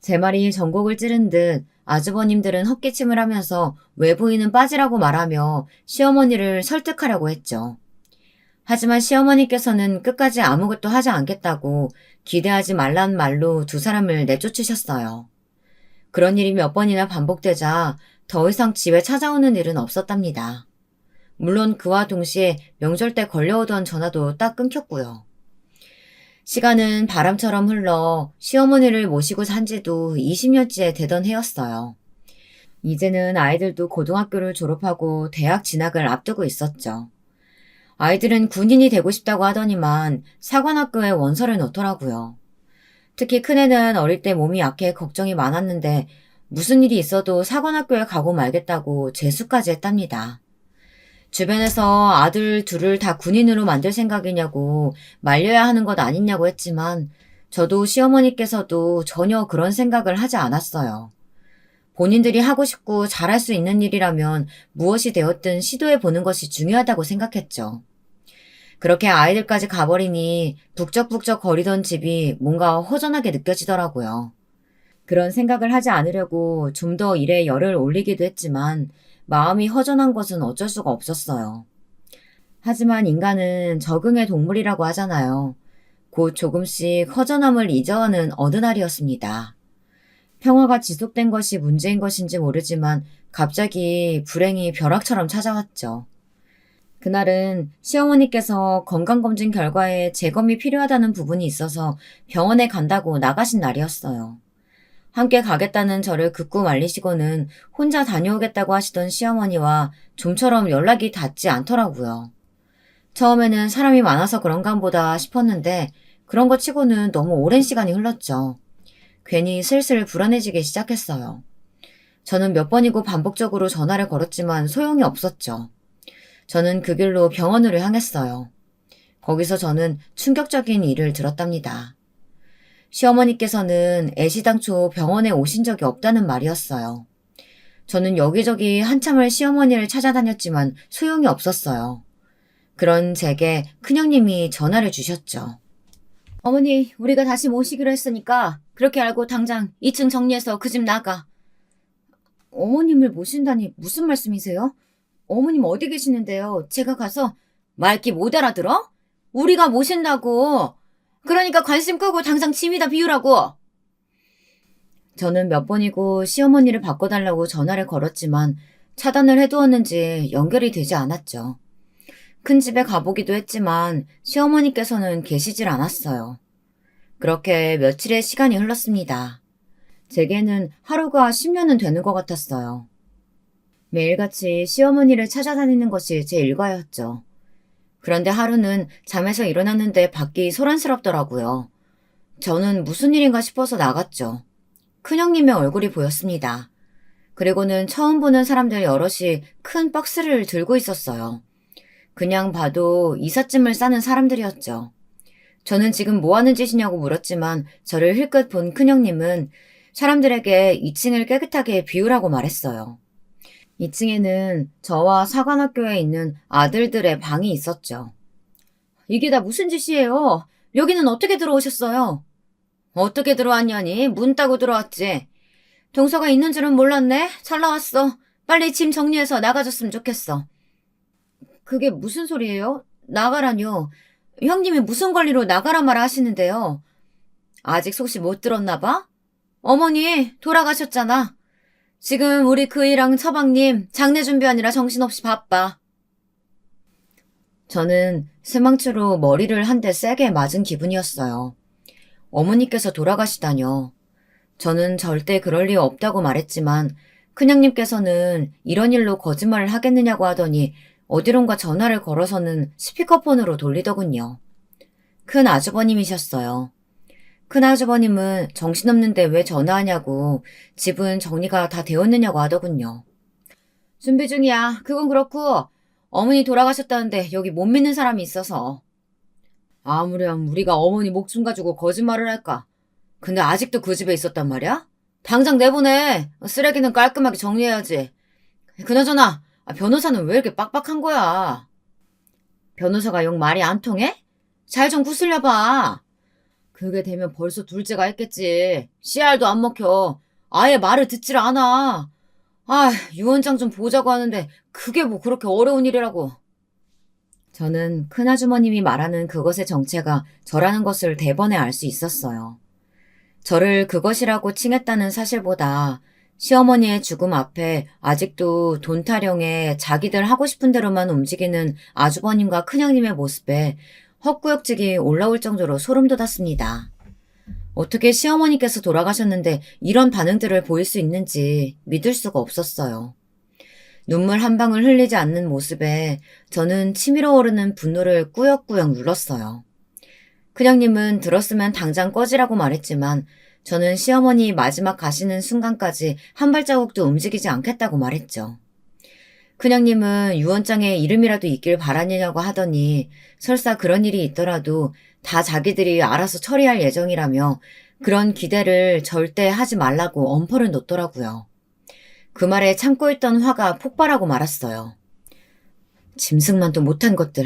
제 말이 전곡을 찌른 듯 아주버님들은 헛기침을 하면서 외부인은 빠지라고 말하며 시어머니를 설득하려고 했죠. 하지만 시어머니께서는 끝까지 아무것도 하지 않겠다고 기대하지 말란 말로 두 사람을 내쫓으셨어요. 그런 일이 몇 번이나 반복되자 더 이상 집에 찾아오는 일은 없었답니다. 물론 그와 동시에 명절 때 걸려오던 전화도 딱 끊겼고요. 시간은 바람처럼 흘러 시어머니를 모시고 산 지도 20년째 되던 해였어요. 이제는 아이들도 고등학교를 졸업하고 대학 진학을 앞두고 있었죠. 아이들은 군인이 되고 싶다고 하더니만 사관학교에 원서를 넣더라고요. 특히 큰애는 어릴 때 몸이 약해 걱정이 많았는데 무슨 일이 있어도 사관학교에 가고 말겠다고 재수까지 했답니다. 주변에서 아들 둘을 다 군인으로 만들 생각이냐고 말려야 하는 것 아니냐고 했지만 저도 시어머니께서도 전혀 그런 생각을 하지 않았어요. 본인들이 하고 싶고 잘할 수 있는 일이라면 무엇이 되었든 시도해보는 것이 중요하다고 생각했죠. 그렇게 아이들까지 가버리니 북적북적 거리던 집이 뭔가 허전하게 느껴지더라고요. 그런 생각을 하지 않으려고 좀 더 일에 열을 올리기도 했지만 마음이 허전한 것은 어쩔 수가 없었어요. 하지만 인간은 적응의 동물이라고 하잖아요. 곧 조금씩 허전함을 잊어가는 어느 날이었습니다. 평화가 지속된 것이 문제인 것인지 모르지만 갑자기 불행이 벼락처럼 찾아왔죠. 그날은 시어머니께서 건강검진 결과에 재검이 필요하다는 부분이 있어서 병원에 간다고 나가신 날이었어요. 함께 가겠다는 저를 극구 말리시고는 혼자 다녀오겠다고 하시던 시어머니와 좀처럼 연락이 닿지 않더라고요. 처음에는 사람이 많아서 그런가 보다 싶었는데 그런 것 치고는 너무 오랜 시간이 흘렀죠. 괜히 슬슬 불안해지기 시작했어요. 저는 몇 번이고 반복적으로 전화를 걸었지만 소용이 없었죠. 저는 그 길로 병원으로 향했어요. 거기서 저는 충격적인 일을 들었답니다. 시어머니께서는 애시당초 병원에 오신 적이 없다는 말이었어요. 저는 여기저기 한참을 시어머니를 찾아다녔지만 소용이 없었어요. 그런 제게 큰형님이 전화를 주셨죠. 어머니, 우리가 다시 모시기로 했으니까 그렇게 알고 당장 2층 정리해서 그 집 나가. 어머님을 모신다니 무슨 말씀이세요? 어머님 어디 계시는데요? 제가 가서 말귀 못 알아들어? 우리가 모신다고. 그러니까 관심 끄고 당장 짐이다 비우라고. 저는 몇 번이고 시어머니를 바꿔달라고 전화를 걸었지만 차단을 해두었는지 연결이 되지 않았죠. 큰 집에 가보기도 했지만 시어머니께서는 계시질 않았어요. 그렇게 며칠의 시간이 흘렀습니다. 제게는 하루가 10년은 되는 것 같았어요. 매일같이 시어머니를 찾아다니는 것이 제 일과였죠. 그런데 하루는 잠에서 일어났는데 밖이 소란스럽더라고요. 저는 무슨 일인가 싶어서 나갔죠. 큰형님의 얼굴이 보였습니다. 그리고는 처음 보는 사람들 여럿이 큰 박스를 들고 있었어요. 그냥 봐도 이삿짐을 싸는 사람들이었죠. 저는 지금 뭐 하는 짓이냐고 물었지만 저를 힐끗 본 큰형님은 사람들에게 2층을 깨끗하게 비우라고 말했어요. 2층에는 저와 사관학교에 있는 아들들의 방이 있었죠. 이게 다 무슨 짓이에요? 여기는 어떻게 들어오셨어요? 어떻게 들어왔냐니? 문 따고 들어왔지. 동서가 있는 줄은 몰랐네. 잘 나왔어. 빨리 짐 정리해서 나가줬으면 좋겠어. 그게 무슨 소리예요? 나가라뇨. 형님이 무슨 권리로 나가라 말아 하시는데요. 아직 속시 못 들었나 봐? 어머니 돌아가셨잖아. 지금 우리 그이랑 처방님 장례 준비하느라 정신없이 바빠. 저는 쇠망치로 머리를 한 대 세게 맞은 기분이었어요. 어머니께서 돌아가시다뇨. 저는 절대 그럴 리 없다고 말했지만 큰형님께서는 이런 일로 거짓말을 하겠느냐고 하더니 어디론가 전화를 걸어서는 스피커폰으로 돌리더군요. 큰 아주버님이셨어요. 큰 아주버님은 정신없는데 왜 전화하냐고 집은 정리가 다 되었느냐고 하더군요. 준비 중이야. 그건 그렇고 어머니 돌아가셨다는데 여기 못 믿는 사람이 있어서. 아무렴 우리가 어머니 목숨 가지고 거짓말을 할까? 근데 아직도 그 집에 있었단 말이야? 당장 내보내. 쓰레기는 깔끔하게 정리해야지. 그나저나 변호사는 왜 이렇게 빡빡한 거야? 변호사가 영 말이 안 통해? 잘 좀 구슬려봐. 그게 되면 벌써 둘째가 했겠지. 씨알도 안 먹혀. 아예 말을 듣질 않아. 유언장 좀 보자고 하는데 그게 뭐 그렇게 어려운 일이라고. 저는 큰아주머님이 말하는 그것의 정체가 저라는 것을 대번에 알 수 있었어요. 저를 그것이라고 칭했다는 사실보다 시어머니의 죽음 앞에 아직도 돈 타령에 자기들 하고 싶은 대로만 움직이는 아주버님과 큰형님의 모습에 헛구역질이 올라올 정도로 소름 돋았습니다. 어떻게 시어머니께서 돌아가셨는데 이런 반응들을 보일 수 있는지 믿을 수가 없었어요. 눈물 한 방울 흘리지 않는 모습에 저는 치밀어 오르는 분노를 꾸역꾸역 눌렀어요. 큰형님은 들었으면 당장 꺼지라고 말했지만 저는 시어머니 마지막 가시는 순간까지 한 발자국도 움직이지 않겠다고 말했죠. 큰형님은 유언장에 이름이라도 있길 바라느냐고 하더니 설사 그런 일이 있더라도 다 자기들이 알아서 처리할 예정이라며 그런 기대를 절대 하지 말라고 엄포를 놓더라고요. 그 말에 참고 있던 화가 폭발하고 말았어요. 짐승만도 못한 것들.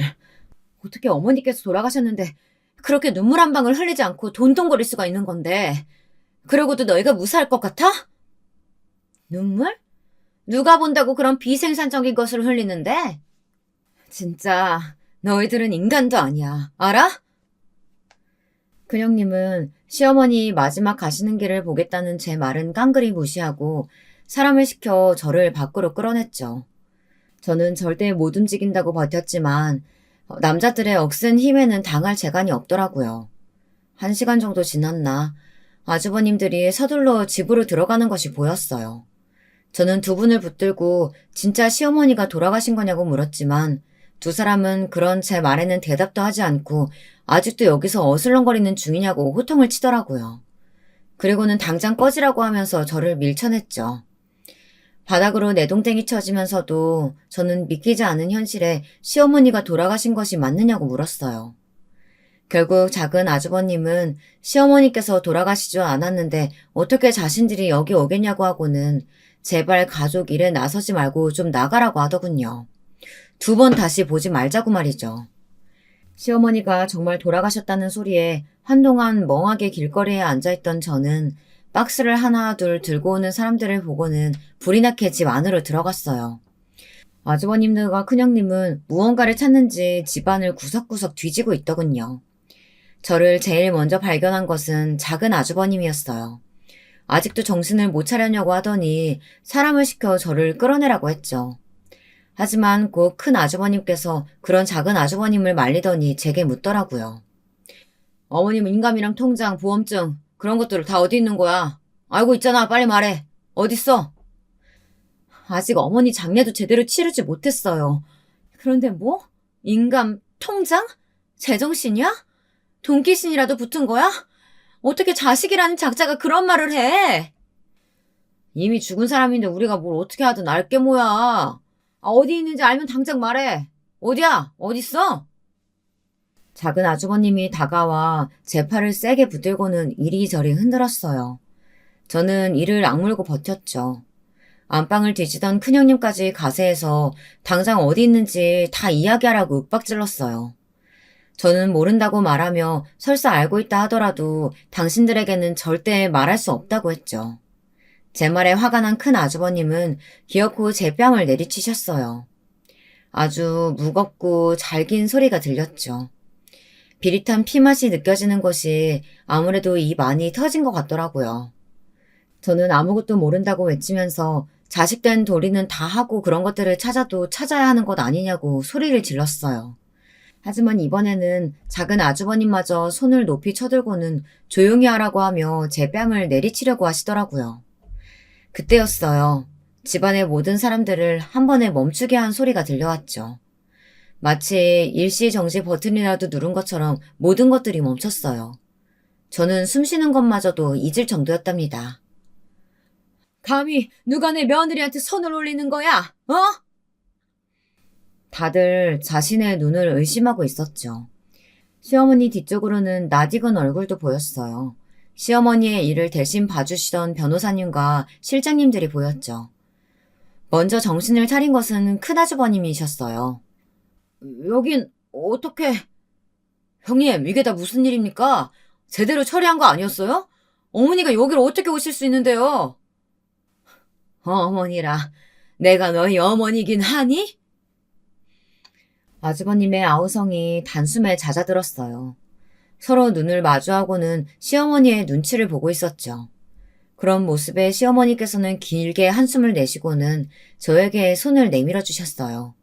어떻게 어머니께서 돌아가셨는데 그렇게 눈물 한 방울 흘리지 않고 돈통거릴 수가 있는 건데 그러고도 너희가 무사할 것 같아? 눈물? 누가 본다고 그런 비생산적인 것을 흘리는데? 진짜 너희들은 인간도 아니야. 알아? 큰형님은 시어머니 마지막 가시는 길을 보겠다는 제 말은 깡그리 무시하고 사람을 시켜 저를 밖으로 끌어냈죠. 저는 절대 못 움직인다고 버텼지만 남자들의 억센 힘에는 당할 재간이 없더라고요. 1시간 정도 지났나 아주버님들이 서둘러 집으로 들어가는 것이 보였어요. 저는 두 분을 붙들고 진짜 시어머니가 돌아가신 거냐고 물었지만 두 사람은 그런 제 말에는 대답도 하지 않고 아직도 여기서 어슬렁거리는 중이냐고 호통을 치더라고요. 그리고는 당장 꺼지라고 하면서 저를 밀쳐냈죠. 바닥으로 내동댕이 쳐지면서도 저는 믿기지 않은 현실에 시어머니가 돌아가신 것이 맞느냐고 물었어요. 결국 작은 아주버님은 시어머니께서 돌아가시지 않았는데 어떻게 자신들이 여기 오겠냐고 하고는 제발 가족 일에 나서지 말고 좀 나가라고 하더군요. 2번 다시 보지 말자고 말이죠. 시어머니가 정말 돌아가셨다는 소리에 한동안 멍하게 길거리에 앉아있던 저는 박스를 하나 둘 들고 오는 사람들을 보고는 불이 나게 집 안으로 들어갔어요. 아주버님들과 큰형님은 무언가를 찾는지 집안을 구석구석 뒤지고 있더군요. 저를 제일 먼저 발견한 것은 작은 아주버님이었어요. 아직도 정신을 못 차려냐고 하더니 사람을 시켜 저를 끌어내라고 했죠. 하지만 꼭 큰 아주버님께서 그런 작은 아주버님을 말리더니 제게 묻더라고요. 어머님 인감이랑 통장, 보험증 그런 것들 다 어디 있는 거야? 알고 있잖아. 빨리 말해. 어딨어? 아직 어머니 장례도 제대로 치르지 못했어요. 그런데 뭐? 인감, 통장? 제정신이야? 돈귀신이라도 붙은 거야? 어떻게 자식이라는 작자가 그런 말을 해? 이미 죽은 사람인데 우리가 뭘 어떻게 하든 알게 뭐야. 어디 있는지 알면 당장 말해. 어디야? 어딨어? 작은 아주버님이 다가와 제 팔을 세게 붙들고는 이리저리 흔들었어요. 저는 이를 악물고 버텼죠. 안방을 뒤지던 큰형님까지 가세해서 당장 어디 있는지 다 이야기하라고 윽박질렀어요. 저는 모른다고 말하며 설사 알고 있다 하더라도 당신들에게는 절대 말할 수 없다고 했죠. 제 말에 화가 난 큰 아주버님은 기어코 제 뺨을 내리치셨어요. 아주 무겁고 잘 긴 소리가 들렸죠. 비릿한 피맛이 느껴지는 것이 아무래도 입 안이 터진 것 같더라고요. 저는 아무것도 모른다고 외치면서 자식된 도리는 다 하고 그런 것들을 찾아도 찾아야 하는 것 아니냐고 소리를 질렀어요. 하지만 이번에는 작은 아주버님마저 손을 높이 쳐들고는 조용히 하라고 하며 제 뺨을 내리치려고 하시더라고요. 그때였어요. 집안의 모든 사람들을 한 번에 멈추게 한 소리가 들려왔죠. 마치 일시정지 버튼이라도 누른 것처럼 모든 것들이 멈췄어요. 저는 숨쉬는 것마저도 잊을 정도였답니다. 감히 누가 내 며느리한테 손을 올리는 거야? 어? 다들 자신의 눈을 의심하고 있었죠. 시어머니 뒤쪽으로는 낯익은 얼굴도 보였어요. 시어머니의 일을 대신 봐주시던 변호사님과 실장님들이 보였죠. 먼저 정신을 차린 것은 큰아주버님이셨어요. 여긴 어떻게... 형님, 이게 다 무슨 일입니까? 제대로 처리한 거 아니었어요? 어머니가 여기로 어떻게 오실 수 있는데요? 어머니라, 내가 너희 어머니긴 하니? 아주버님의 아우성이 단숨에 잦아들었어요. 서로 눈을 마주하고는 시어머니의 눈치를 보고 있었죠. 그런 모습에 시어머니께서는 길게 한숨을 내쉬고는 저에게 손을 내밀어 주셨어요.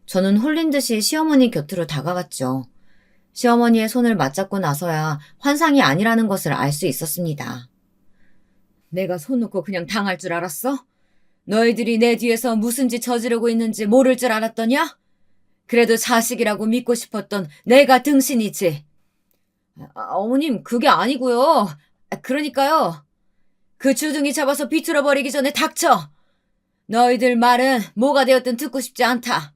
저는 홀린 듯이 시어머니 곁으로 다가갔죠. 시어머니의 손을 맞잡고 나서야 환상이 아니라는 것을 알 수 있었습니다. 내가 손 놓고 그냥 당할 줄 알았어? 너희들이 내 뒤에서 무슨 짓 저지르고 있는지 모를 줄 알았더냐? 그래도 자식이라고 믿고 싶었던 내가 등신이지. 어머님, 그게 아니고요. 그러니까요. 그 주둥이 잡아서 비틀어 버리기 전에 닥쳐. 너희들 말은 뭐가 되었든 듣고 싶지 않다.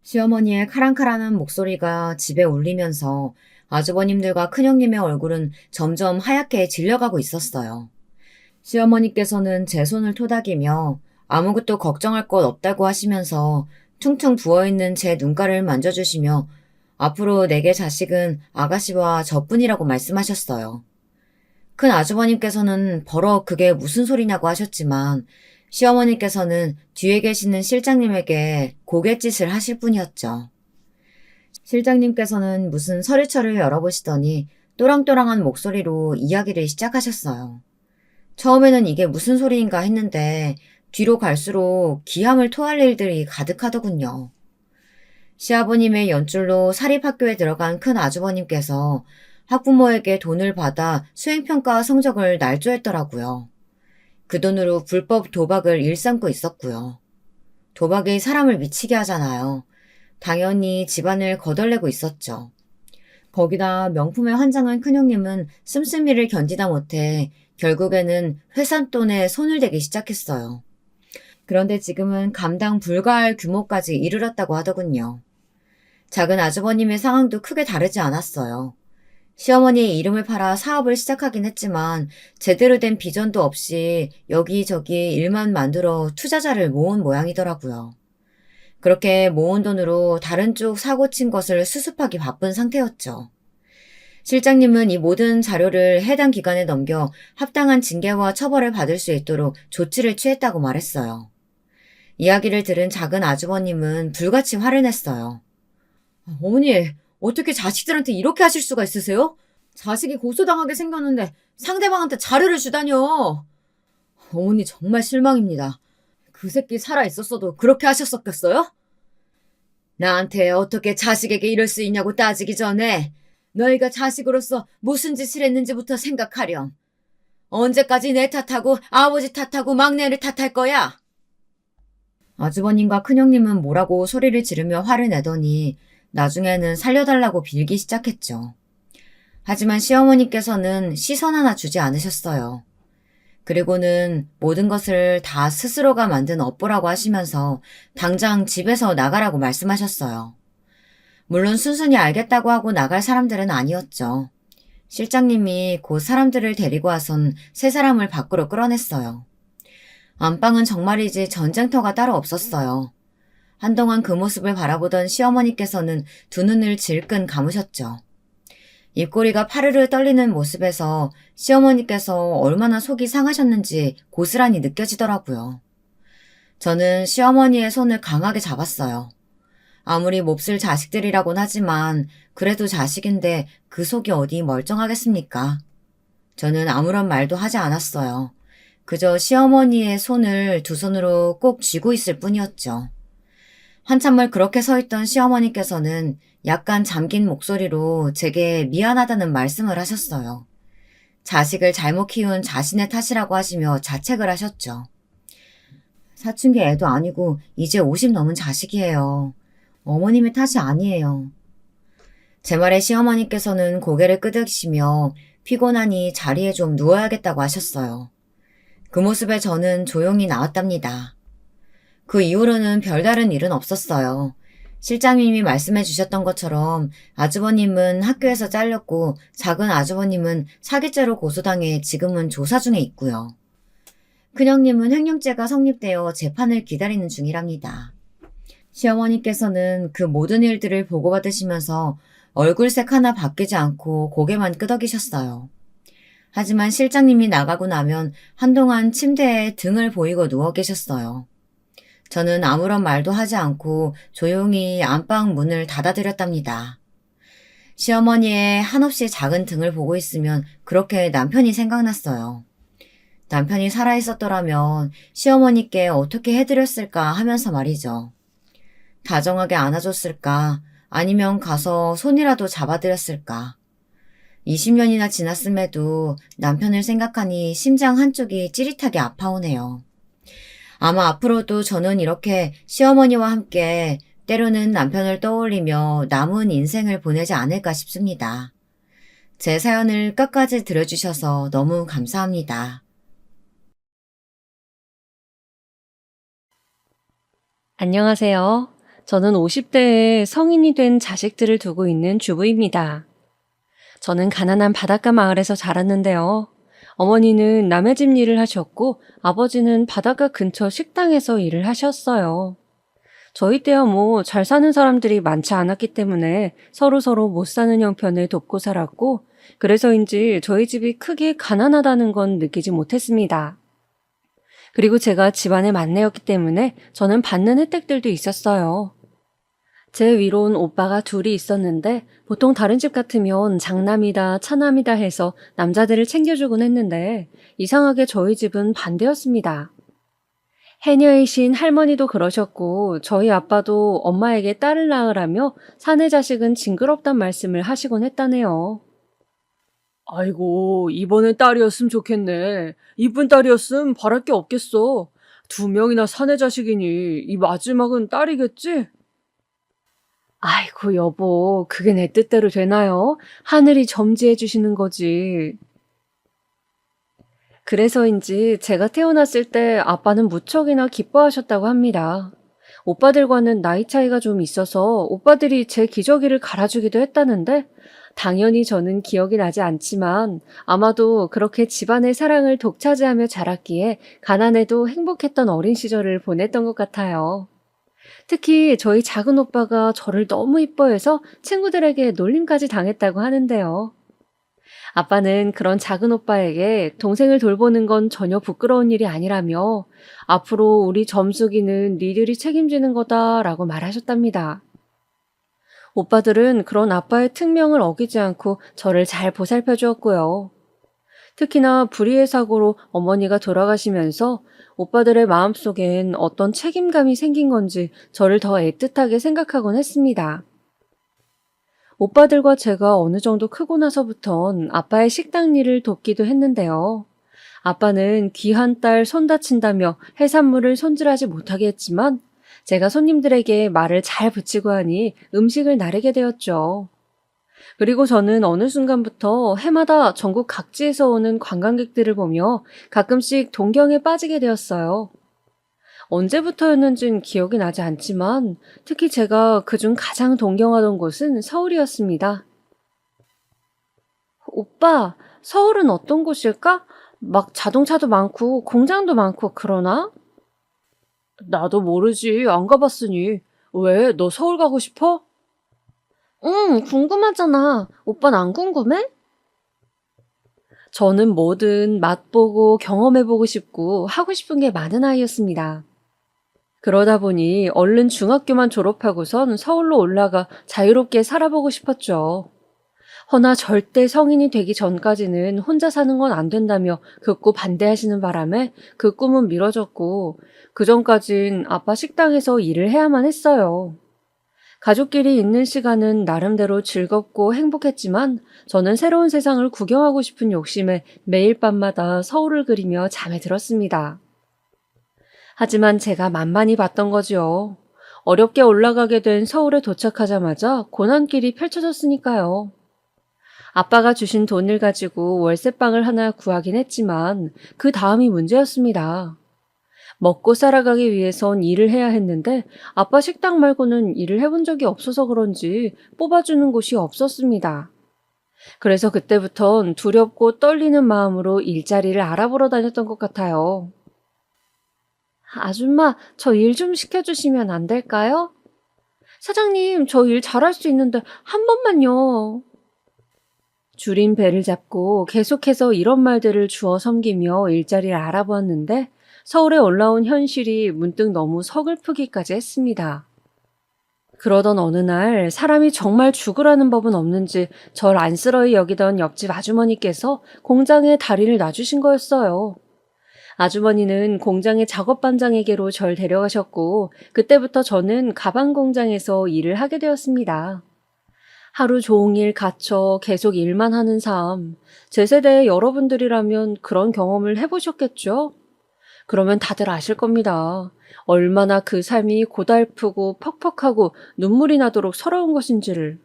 시어머니의 카랑카랑한 목소리가 집에 울리면서 아주버님들과 큰형님의 얼굴은 점점 하얗게 질려가고 있었어요. 시어머니께서는 제 손을 토닥이며 아무것도 걱정할 것 없다고 하시면서 퉁퉁 부어있는 제 눈가를 만져주시며 앞으로 내게 자식은 아가씨와 저뿐이라고 말씀하셨어요. 큰 아주버님께서는 버럭 그게 무슨 소리냐고 하셨지만 시어머니께서는 뒤에 계시는 실장님에게 고갯짓을 하실 뿐이었죠. 실장님께서는 무슨 서류처를 열어보시더니 또랑또랑한 목소리로 이야기를 시작하셨어요. 처음에는 이게 무슨 소리인가 했는데 뒤로 갈수록 기함을 토할 일들이 가득하더군요. 시아버님의 연줄로 사립학교에 들어간 큰 아주버님께서 학부모에게 돈을 받아 수행평가 성적을 날조했더라고요. 그 돈으로 불법 도박을 일삼고 있었고요. 도박이 사람을 미치게 하잖아요. 당연히 집안을 거덜내고 있었죠. 거기다 명품에 환장한 큰형님은 씀씀이를 견디다 못해 결국에는 회삿돈에 손을 대기 시작했어요. 그런데 지금은 감당 불가할 규모까지 이르렀다고 하더군요. 작은 아주버님의 상황도 크게 다르지 않았어요. 시어머니의 이름을 팔아 사업을 시작하긴 했지만 제대로 된 비전도 없이 여기저기 일만 만들어 투자자를 모은 모양이더라고요. 그렇게 모은 돈으로 다른 쪽 사고 친 것을 수습하기 바쁜 상태였죠. 실장님은 이 모든 자료를 해당 기관에 넘겨 합당한 징계와 처벌을 받을 수 있도록 조치를 취했다고 말했어요. 이야기를 들은 작은 아주버님은 불같이 화를 냈어요. 어머니, 어떻게 자식들한테 이렇게 하실 수가 있으세요? 자식이 고소당하게 생겼는데 상대방한테 자료를 주다뇨. 어머니 정말 실망입니다. 그 새끼 살아있었어도 그렇게 하셨었겠어요? 나한테 어떻게 자식에게 이럴 수 있냐고 따지기 전에 너희가 자식으로서 무슨 짓을 했는지부터 생각하렴. 언제까지 내 탓하고 아버지 탓하고 막내를 탓할 거야? 아주버님과 큰형님은 뭐라고 소리를 지르며 화를 내더니 나중에는 살려달라고 빌기 시작했죠. 하지만 시어머니께서는 시선 하나 주지 않으셨어요. 그리고는 모든 것을 다 스스로가 만든 업보라고 하시면서 당장 집에서 나가라고 말씀하셨어요. 물론 순순히 알겠다고 하고 나갈 사람들은 아니었죠. 실장님이 곧 사람들을 데리고 와선 세 사람을 밖으로 끌어냈어요. 안방은 정말이지 전쟁터가 따로 없었어요. 한동안 그 모습을 바라보던 시어머니께서는 두 눈을 질끈 감으셨죠. 입꼬리가 파르르 떨리는 모습에서 시어머니께서 얼마나 속이 상하셨는지 고스란히 느껴지더라고요. 저는 시어머니의 손을 강하게 잡았어요. 아무리 몹쓸 자식들이라곤 하지만 그래도 자식인데 그 속이 어디 멀쩡하겠습니까? 저는 아무런 말도 하지 않았어요. 그저 시어머니의 손을 두 손으로 꼭 쥐고 있을 뿐이었죠. 한참을 그렇게 서 있던 시어머니께서는 약간 잠긴 목소리로 제게 미안하다는 말씀을 하셨어요. 자식을 잘못 키운 자신의 탓이라고 하시며 자책을 하셨죠. 사춘기 애도 아니고 이제 50 넘은 자식이에요. 어머님의 탓이 아니에요. 제 말에 시어머니께서는 고개를 끄덕이시며 피곤하니 자리에 좀 누워야겠다고 하셨어요. 그 모습에 저는 조용히 나왔답니다. 그 이후로는 별다른 일은 없었어요. 실장님이 말씀해 주셨던 것처럼 아주버님은 학교에서 잘렸고 작은 아주버님은 사기죄로 고소당해 지금은 조사 중에 있고요. 큰형님은 횡령죄가 성립되어 재판을 기다리는 중이랍니다. 시어머니께서는 그 모든 일들을 보고받으시면서 얼굴색 하나 바뀌지 않고 고개만 끄덕이셨어요. 하지만 실장님이 나가고 나면 한동안 침대에 등을 보이고 누워 계셨어요. 저는 아무런 말도 하지 않고 조용히 안방 문을 닫아드렸답니다. 시어머니의 한없이 작은 등을 보고 있으면 그렇게 남편이 생각났어요. 남편이 살아있었더라면 시어머니께 어떻게 해드렸을까 하면서 말이죠. 다정하게 안아줬을까? 아니면 가서 손이라도 잡아드렸을까? 20년이나 지났음에도 남편을 생각하니 심장 한쪽이 찌릿하게 아파오네요. 아마 앞으로도 저는 이렇게 시어머니와 함께 때로는 남편을 떠올리며 남은 인생을 보내지 않을까 싶습니다. 제 사연을 끝까지 들어주셔서 너무 감사합니다. 안녕하세요. 저는 50대에 성인이 된 자식들을 두고 있는 주부입니다. 저는 가난한 바닷가 마을에서 자랐는데요. 어머니는 남의 집 일을 하셨고 아버지는 바닷가 근처 식당에서 일을 하셨어요. 저희 때야 뭐 잘 사는 사람들이 많지 않았기 때문에 서로서로 못 사는 형편을 돕고 살았고 그래서인지 저희 집이 크게 가난하다는 건 느끼지 못했습니다. 그리고 제가 집안의 막내였기 때문에 저는 받는 혜택들도 있었어요. 제 위로는 오빠가 둘이 있었는데 보통 다른 집 같으면 장남이다 차남이다 해서 남자들을 챙겨주곤 했는데 이상하게 저희 집은 반대였습니다. 해녀이신 할머니도 그러셨고 저희 아빠도 엄마에게 딸을 낳으라며 사내 자식은 징그럽단 말씀을 하시곤 했다네요. 아이고, 이번엔 딸이었으면 좋겠네. 이쁜 딸이었으면 바랄 게 없겠어. 두 명이나 사내 자식이니 이 마지막은 딸이겠지? 아이고, 여보, 그게 내 뜻대로 되나요? 하늘이 점지해 주시는 거지. 그래서인지 제가 태어났을 때 아빠는 무척이나 기뻐하셨다고 합니다. 오빠들과는 나이 차이가 좀 있어서 오빠들이 제 기저귀를 갈아주기도 했다는데 당연히 저는 기억이 나지 않지만 아마도 그렇게 집안의 사랑을 독차지하며 자랐기에 가난해도 행복했던 어린 시절을 보냈던 것 같아요. 특히 저희 작은 오빠가 저를 너무 이뻐해서 친구들에게 놀림까지 당했다고 하는데요. 아빠는 그런 작은 오빠에게 동생을 돌보는 건 전혀 부끄러운 일이 아니라며 앞으로 우리 점숙이는 니들이 책임지는 거다라고 말하셨답니다. 오빠들은 그런 아빠의 특명을 어기지 않고 저를 잘 보살펴 주었고요. 특히나 불의의 사고로 어머니가 돌아가시면서 오빠들의 마음속엔 어떤 책임감이 생긴 건지 저를 더 애틋하게 생각하곤 했습니다. 오빠들과 제가 어느 정도 크고 나서부턴 아빠의 식당 일을 돕기도 했는데요. 아빠는 귀한 딸 손 다친다며 해산물을 손질하지 못하게 했지만 제가 손님들에게 말을 잘 붙이고 하니 음식을 나르게 되었죠. 그리고 저는 어느 순간부터 해마다 전국 각지에서 오는 관광객들을 보며 가끔씩 동경에 빠지게 되었어요. 언제부터였는진 기억이 나지 않지만 특히 제가 그중 가장 동경하던 곳은 서울이었습니다. 오빠, 서울은 어떤 곳일까? 막 자동차도 많고 공장도 많고 그러나? 나도 모르지. 안 가봤으니. 왜? 너 서울 가고 싶어? 응, 궁금하잖아. 오빠는 안 궁금해? 저는 뭐든 맛보고 경험해보고 싶고 하고 싶은 게 많은 아이였습니다. 그러다 보니 얼른 중학교만 졸업하고선 서울로 올라가 자유롭게 살아보고 싶었죠. 허나 절대 성인이 되기 전까지는 혼자 사는 건 안 된다며 극구 반대하시는 바람에 그 꿈은 미뤄졌고 그 전까진 아빠 식당에서 일을 해야만 했어요. 가족끼리 있는 시간은 나름대로 즐겁고 행복했지만 저는 새로운 세상을 구경하고 싶은 욕심에 매일 밤마다 서울을 그리며 잠에 들었습니다. 하지만 제가 만만히 봤던 거지요. 어렵게 올라가게 된 서울에 도착하자마자 고난길이 펼쳐졌으니까요. 아빠가 주신 돈을 가지고 월세방을 하나 구하긴 했지만 그 다음이 문제였습니다. 먹고 살아가기 위해선 일을 해야 했는데 아빠 식당 말고는 일을 해본 적이 없어서 그런지 뽑아주는 곳이 없었습니다. 그래서 그때부턴 두렵고 떨리는 마음으로 일자리를 알아보러 다녔던 것 같아요. 아줌마, 저 일 좀 시켜주시면 안 될까요? 사장님, 저 일 잘할 수 있는데 한 번만요. 줄인 배를 잡고 계속해서 이런 말들을 주워 섬기며 일자리를 알아보았는데 서울에 올라온 현실이 문득 너무 서글프기까지 했습니다. 그러던 어느 날 사람이 정말 죽으라는 법은 없는지 절 안쓰러이 여기던 옆집 아주머니께서 공장에 다리를 놔주신 거였어요. 아주머니는 공장의 작업반장에게로 절 데려가셨고 그때부터 저는 가방 공장에서 일을 하게 되었습니다. 하루 종일 갇혀 계속 일만 하는 삶. 제 세대의 여러분들이라면 그런 경험을 해보셨겠죠? 그러면 다들 아실 겁니다. 얼마나 그 삶이 고달프고 퍽퍽하고 눈물이 나도록 서러운 것인지를.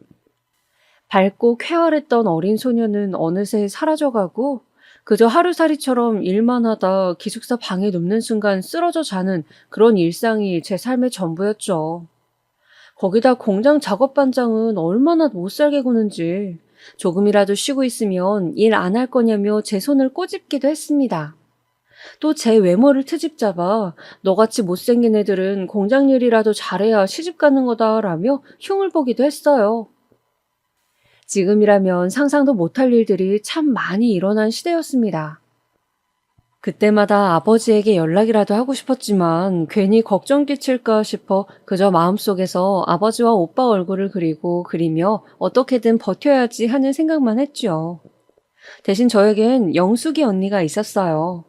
밝고 쾌활했던 어린 소녀는 어느새 사라져가고 그저 하루살이처럼 일만 하다 기숙사 방에 눕는 순간 쓰러져 자는 그런 일상이 제 삶의 전부였죠. 거기다 공장 작업반장은 얼마나 못살게 구는지 조금이라도 쉬고 있으면 일 안 할 거냐며 제 손을 꼬집기도 했습니다. 또 제 외모를 트집 잡아 너같이 못생긴 애들은 공장 일이라도 잘해야 시집 가는 거다라며 흉을 보기도 했어요. 지금이라면 상상도 못할 일들이 참 많이 일어난 시대였습니다. 그때마다 아버지에게 연락이라도 하고 싶었지만 괜히 걱정 끼칠까 싶어 그저 마음속에서 아버지와 오빠 얼굴을 그리며 어떻게든 버텨야지 하는 생각만 했죠. 대신 저에겐 영숙이 언니가 있었어요.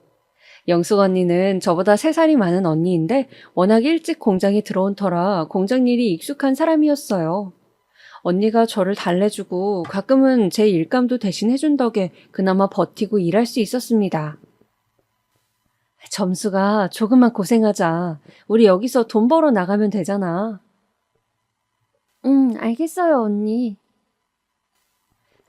영숙 언니는 저보다 3살이 많은 언니인데 워낙 일찍 공장에 들어온 터라 공장 일이 익숙한 사람이었어요. 언니가 저를 달래주고 가끔은 제 일감도 대신 해준 덕에 그나마 버티고 일할 수 있었습니다. 점수가 조금만 고생하자. 우리 여기서 돈 벌어 나가면 되잖아. 알겠어요, 언니.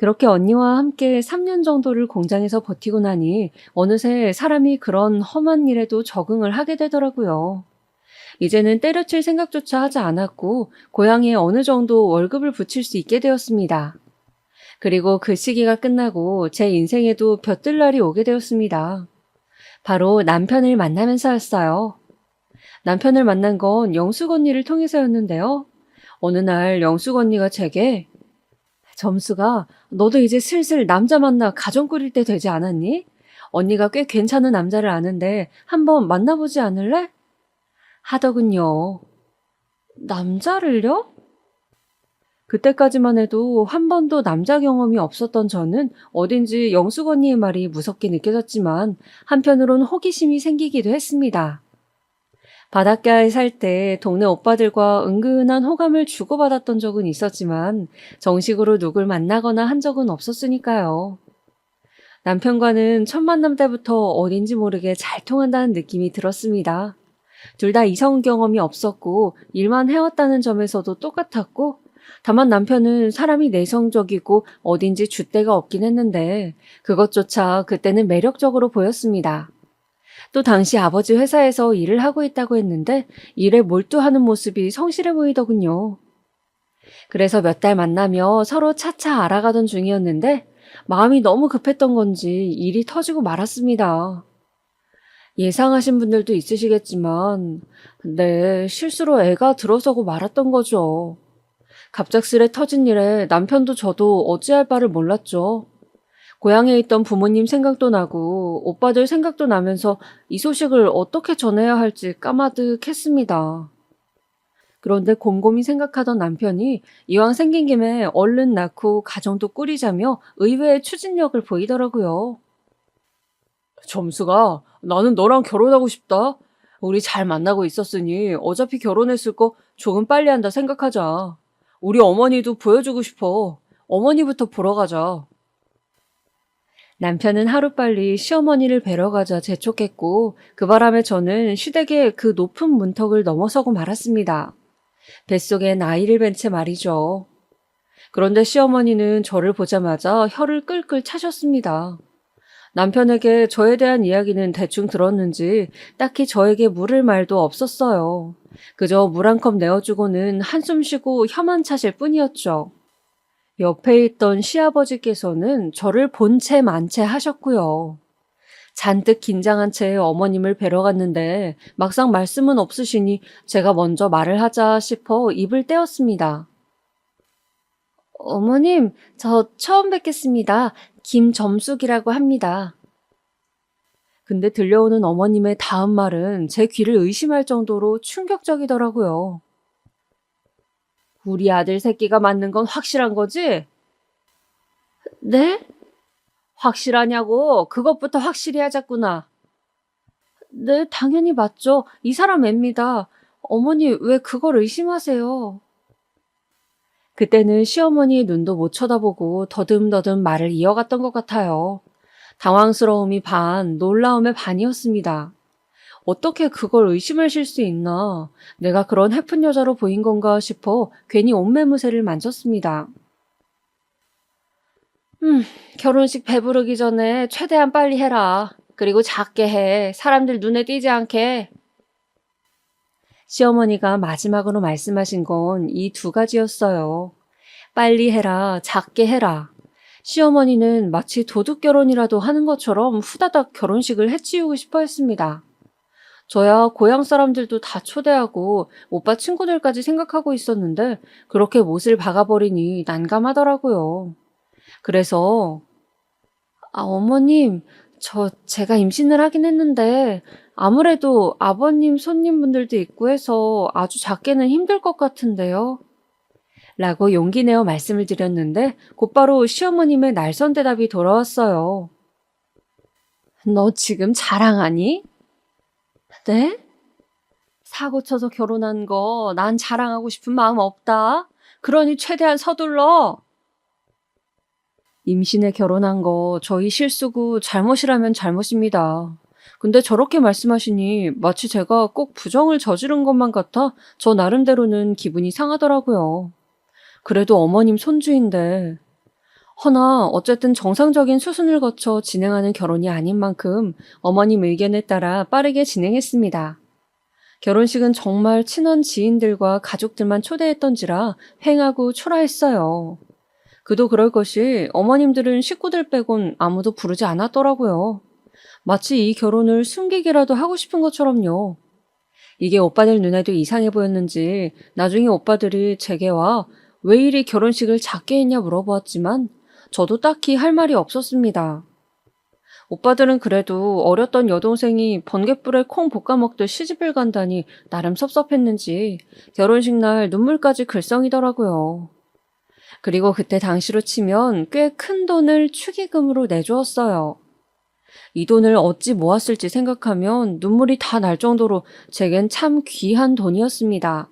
그렇게 언니와 함께 3년 정도를 공장에서 버티고 나니 어느새 사람이 그런 험한 일에도 적응을 하게 되더라고요. 이제는 때려칠 생각조차 하지 않았고 고향에 어느 정도 월급을 붙일 수 있게 되었습니다. 그리고 그 시기가 끝나고 제 인생에도 볕들 날이 오게 되었습니다. 바로 남편을 만나면서였어요. 남편을 만난 건 영숙 언니를 통해서였는데요. 어느 날 영숙 언니가 제게 점수가 너도 이제 슬슬 남자 만나 가정 꾸릴 때 되지 않았니? 언니가 꽤 괜찮은 남자를 아는데 한번 만나보지 않을래? 하더군요. 남자를요? 그때까지만 해도 한 번도 남자 경험이 없었던 저는 어딘지 영숙 언니의 말이 무섭게 느껴졌지만 한편으론 호기심이 생기기도 했습니다. 바닷가에 살 때 동네 오빠들과 은근한 호감을 주고받았던 적은 있었지만 정식으로 누굴 만나거나 한 적은 없었으니까요. 남편과는 첫 만남 때부터 어딘지 모르게 잘 통한다는 느낌이 들었습니다. 둘 다 이성 경험이 없었고 일만 해왔다는 점에서도 똑같았고 다만 남편은 사람이 내성적이고 어딘지 줏대가 없긴 했는데 그것조차 그때는 매력적으로 보였습니다. 또 당시 아버지 회사에서 일을 하고 있다고 했는데 일에 몰두하는 모습이 성실해 보이더군요. 그래서 몇 달 만나며 서로 차차 알아가던 중이었는데 마음이 너무 급했던 건지 일이 터지고 말았습니다. 예상하신 분들도 있으시겠지만 네, 실수로 애가 들어서고 말았던 거죠. 갑작스레 터진 일에 남편도 저도 어찌할 바를 몰랐죠. 고향에 있던 부모님 생각도 나고 오빠들 생각도 나면서 이 소식을 어떻게 전해야 할지 까마득했습니다. 그런데 곰곰이 생각하던 남편이 이왕 생긴 김에 얼른 낳고 가정도 꾸리자며 의외의 추진력을 보이더라고요. 점수가 나는 너랑 결혼하고 싶다. 우리 잘 만나고 있었으니 어차피 결혼했을 거 조금 빨리 한다 생각하자. 우리 어머니도 보여주고 싶어. 어머니부터 보러 가자. 남편은 하루빨리 시어머니를 뵈러 가자 재촉했고 그 바람에 저는 시댁의 그 높은 문턱을 넘어서고 말았습니다. 뱃속엔 아이를 뵌 채 말이죠. 그런데 시어머니는 저를 보자마자 혀를 끌끌 차셨습니다. 남편에게 저에 대한 이야기는 대충 들었는지 딱히 저에게 물을 말도 없었어요. 그저 물 한 컵 내어주고는 한숨 쉬고 혀만 차실 뿐이었죠. 옆에 있던 시아버지께서는 저를 본 채 만 채 하셨고요. 잔뜩 긴장한 채 어머님을 뵈러 갔는데 막상 말씀은 없으시니 제가 먼저 말을 하자 싶어 입을 떼었습니다. 어머님, 저 처음 뵙겠습니다. 김점숙이라고 합니다. 근데 들려오는 어머님의 다음 말은 제 귀를 의심할 정도로 충격적이더라고요. 우리 아들 새끼가 맞는 건 확실한 거지? 네? 확실하냐고? 그것부터 확실히 하자꾸나. 네, 당연히 맞죠. 이 사람 애입니다. 어머니 왜 그걸 의심하세요? 그때는 시어머니의 눈도 못 쳐다보고 더듬더듬 말을 이어갔던 것 같아요. 당황스러움이 반, 놀라움의 반이었습니다. 어떻게 그걸 의심하실 수 있나? 내가 그런 해픈 여자로 보인 건가 싶어 괜히 옷매무새를 만졌습니다. 결혼식 배부르기 전에 최대한 빨리 해라. 그리고 작게 해. 사람들 눈에 띄지 않게. 시어머니가 마지막으로 말씀하신 건 이 두 가지였어요. 빨리 해라, 작게 해라. 시어머니는 마치 도둑 결혼이라도 하는 것처럼 후다닥 결혼식을 해치우고 싶어 했습니다. 저야 고향 사람들도 다 초대하고 오빠 친구들까지 생각하고 있었는데 그렇게 못을 박아버리니 난감하더라고요. 그래서 어머님, 제가 임신을 하긴 했는데 아무래도 아버님 손님분들도 있고 해서 아주 작게는 힘들 것 같은데요. 라고 용기 내어 말씀을 드렸는데 곧바로 시어머님의 날선 대답이 돌아왔어요. 너 지금 자랑하니? 네? 사고 쳐서 결혼한 거 난 자랑하고 싶은 마음 없다. 그러니 최대한 서둘러. 임신에 결혼한 거 저희 실수고 잘못이라면 잘못입니다. 근데 저렇게 말씀하시니 마치 제가 꼭 부정을 저지른 것만 같아 저 나름대로는 기분이 상하더라고요. 그래도 어머님 손주인데 허나 어쨌든 정상적인 수순을 거쳐 진행하는 결혼이 아닌 만큼 어머님 의견에 따라 빠르게 진행했습니다. 결혼식은 정말 친한 지인들과 가족들만 초대했던지라 횡하고 초라했어요. 그도 그럴 것이 어머님들은 식구들 빼곤 아무도 부르지 않았더라고요. 마치 이 결혼을 숨기기라도 하고 싶은 것처럼요. 이게 오빠들 눈에도 이상해 보였는지 나중에 오빠들이 제게 와 왜 이리 결혼식을 작게 했냐 물어보았지만 저도 딱히 할 말이 없었습니다. 오빠들은 그래도 어렸던 여동생이 번갯불에 콩 볶아 먹듯 시집을 간다니 나름 섭섭했는지 결혼식 날 눈물까지 글썽이더라고요. 그리고 그때 당시로 치면 꽤 큰 돈을 축의금으로 내주었어요. 이 돈을 어찌 모았을지 생각하면 눈물이 다 날 정도로 제겐 참 귀한 돈이었습니다.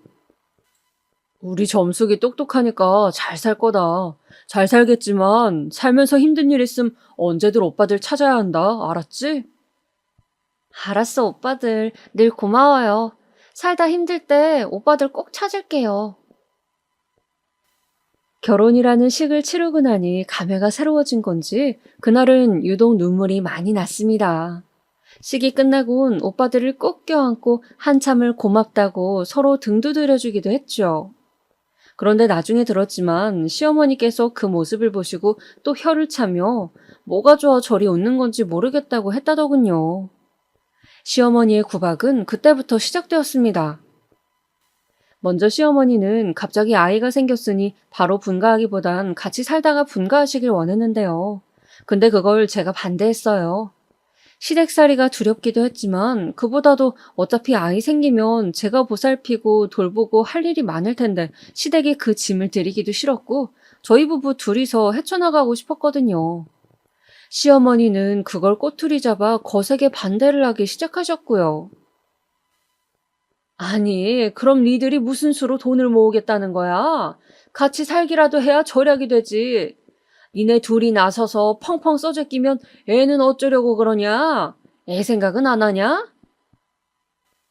우리 점숙이 똑똑하니까 잘 살 거다. 잘 살겠지만 살면서 힘든 일 있음 언제들 오빠들 찾아야 한다. 알았지? 알았어, 오빠들. 늘 고마워요. 살다 힘들 때 오빠들 꼭 찾을게요. 결혼이라는 식을 치르고 나니 감회가 새로워진 건지 그날은 유독 눈물이 많이 났습니다. 식이 끝나곤 오빠들을 꼭 껴안고 한참을 고맙다고 서로 등 두드려주기도 했죠. 그런데 나중에 들었지만 시어머니께서 그 모습을 보시고 또 혀를 차며 뭐가 좋아 저리 웃는 건지 모르겠다고 했다더군요. 시어머니의 구박은 그때부터 시작되었습니다. 먼저 시어머니는 갑자기 아이가 생겼으니 바로 분가하기보단 같이 살다가 분가하시길 원했는데요. 근데 그걸 제가 반대했어요. 시댁살이가 두렵기도 했지만 그보다도 어차피 아이 생기면 제가 보살피고 돌보고 할 일이 많을 텐데 시댁에 그 짐을 들이기도 싫었고 저희 부부 둘이서 헤쳐나가고 싶었거든요. 시어머니는 그걸 꼬투리 잡아 거세게 반대를 하기 시작하셨고요. 아니, 그럼 니들이 무슨 수로 돈을 모으겠다는 거야? 같이 살기라도 해야 절약이 되지. 니네 둘이 나서서 펑펑 써제끼면 애는 어쩌려고 그러냐? 애 생각은 안 하냐?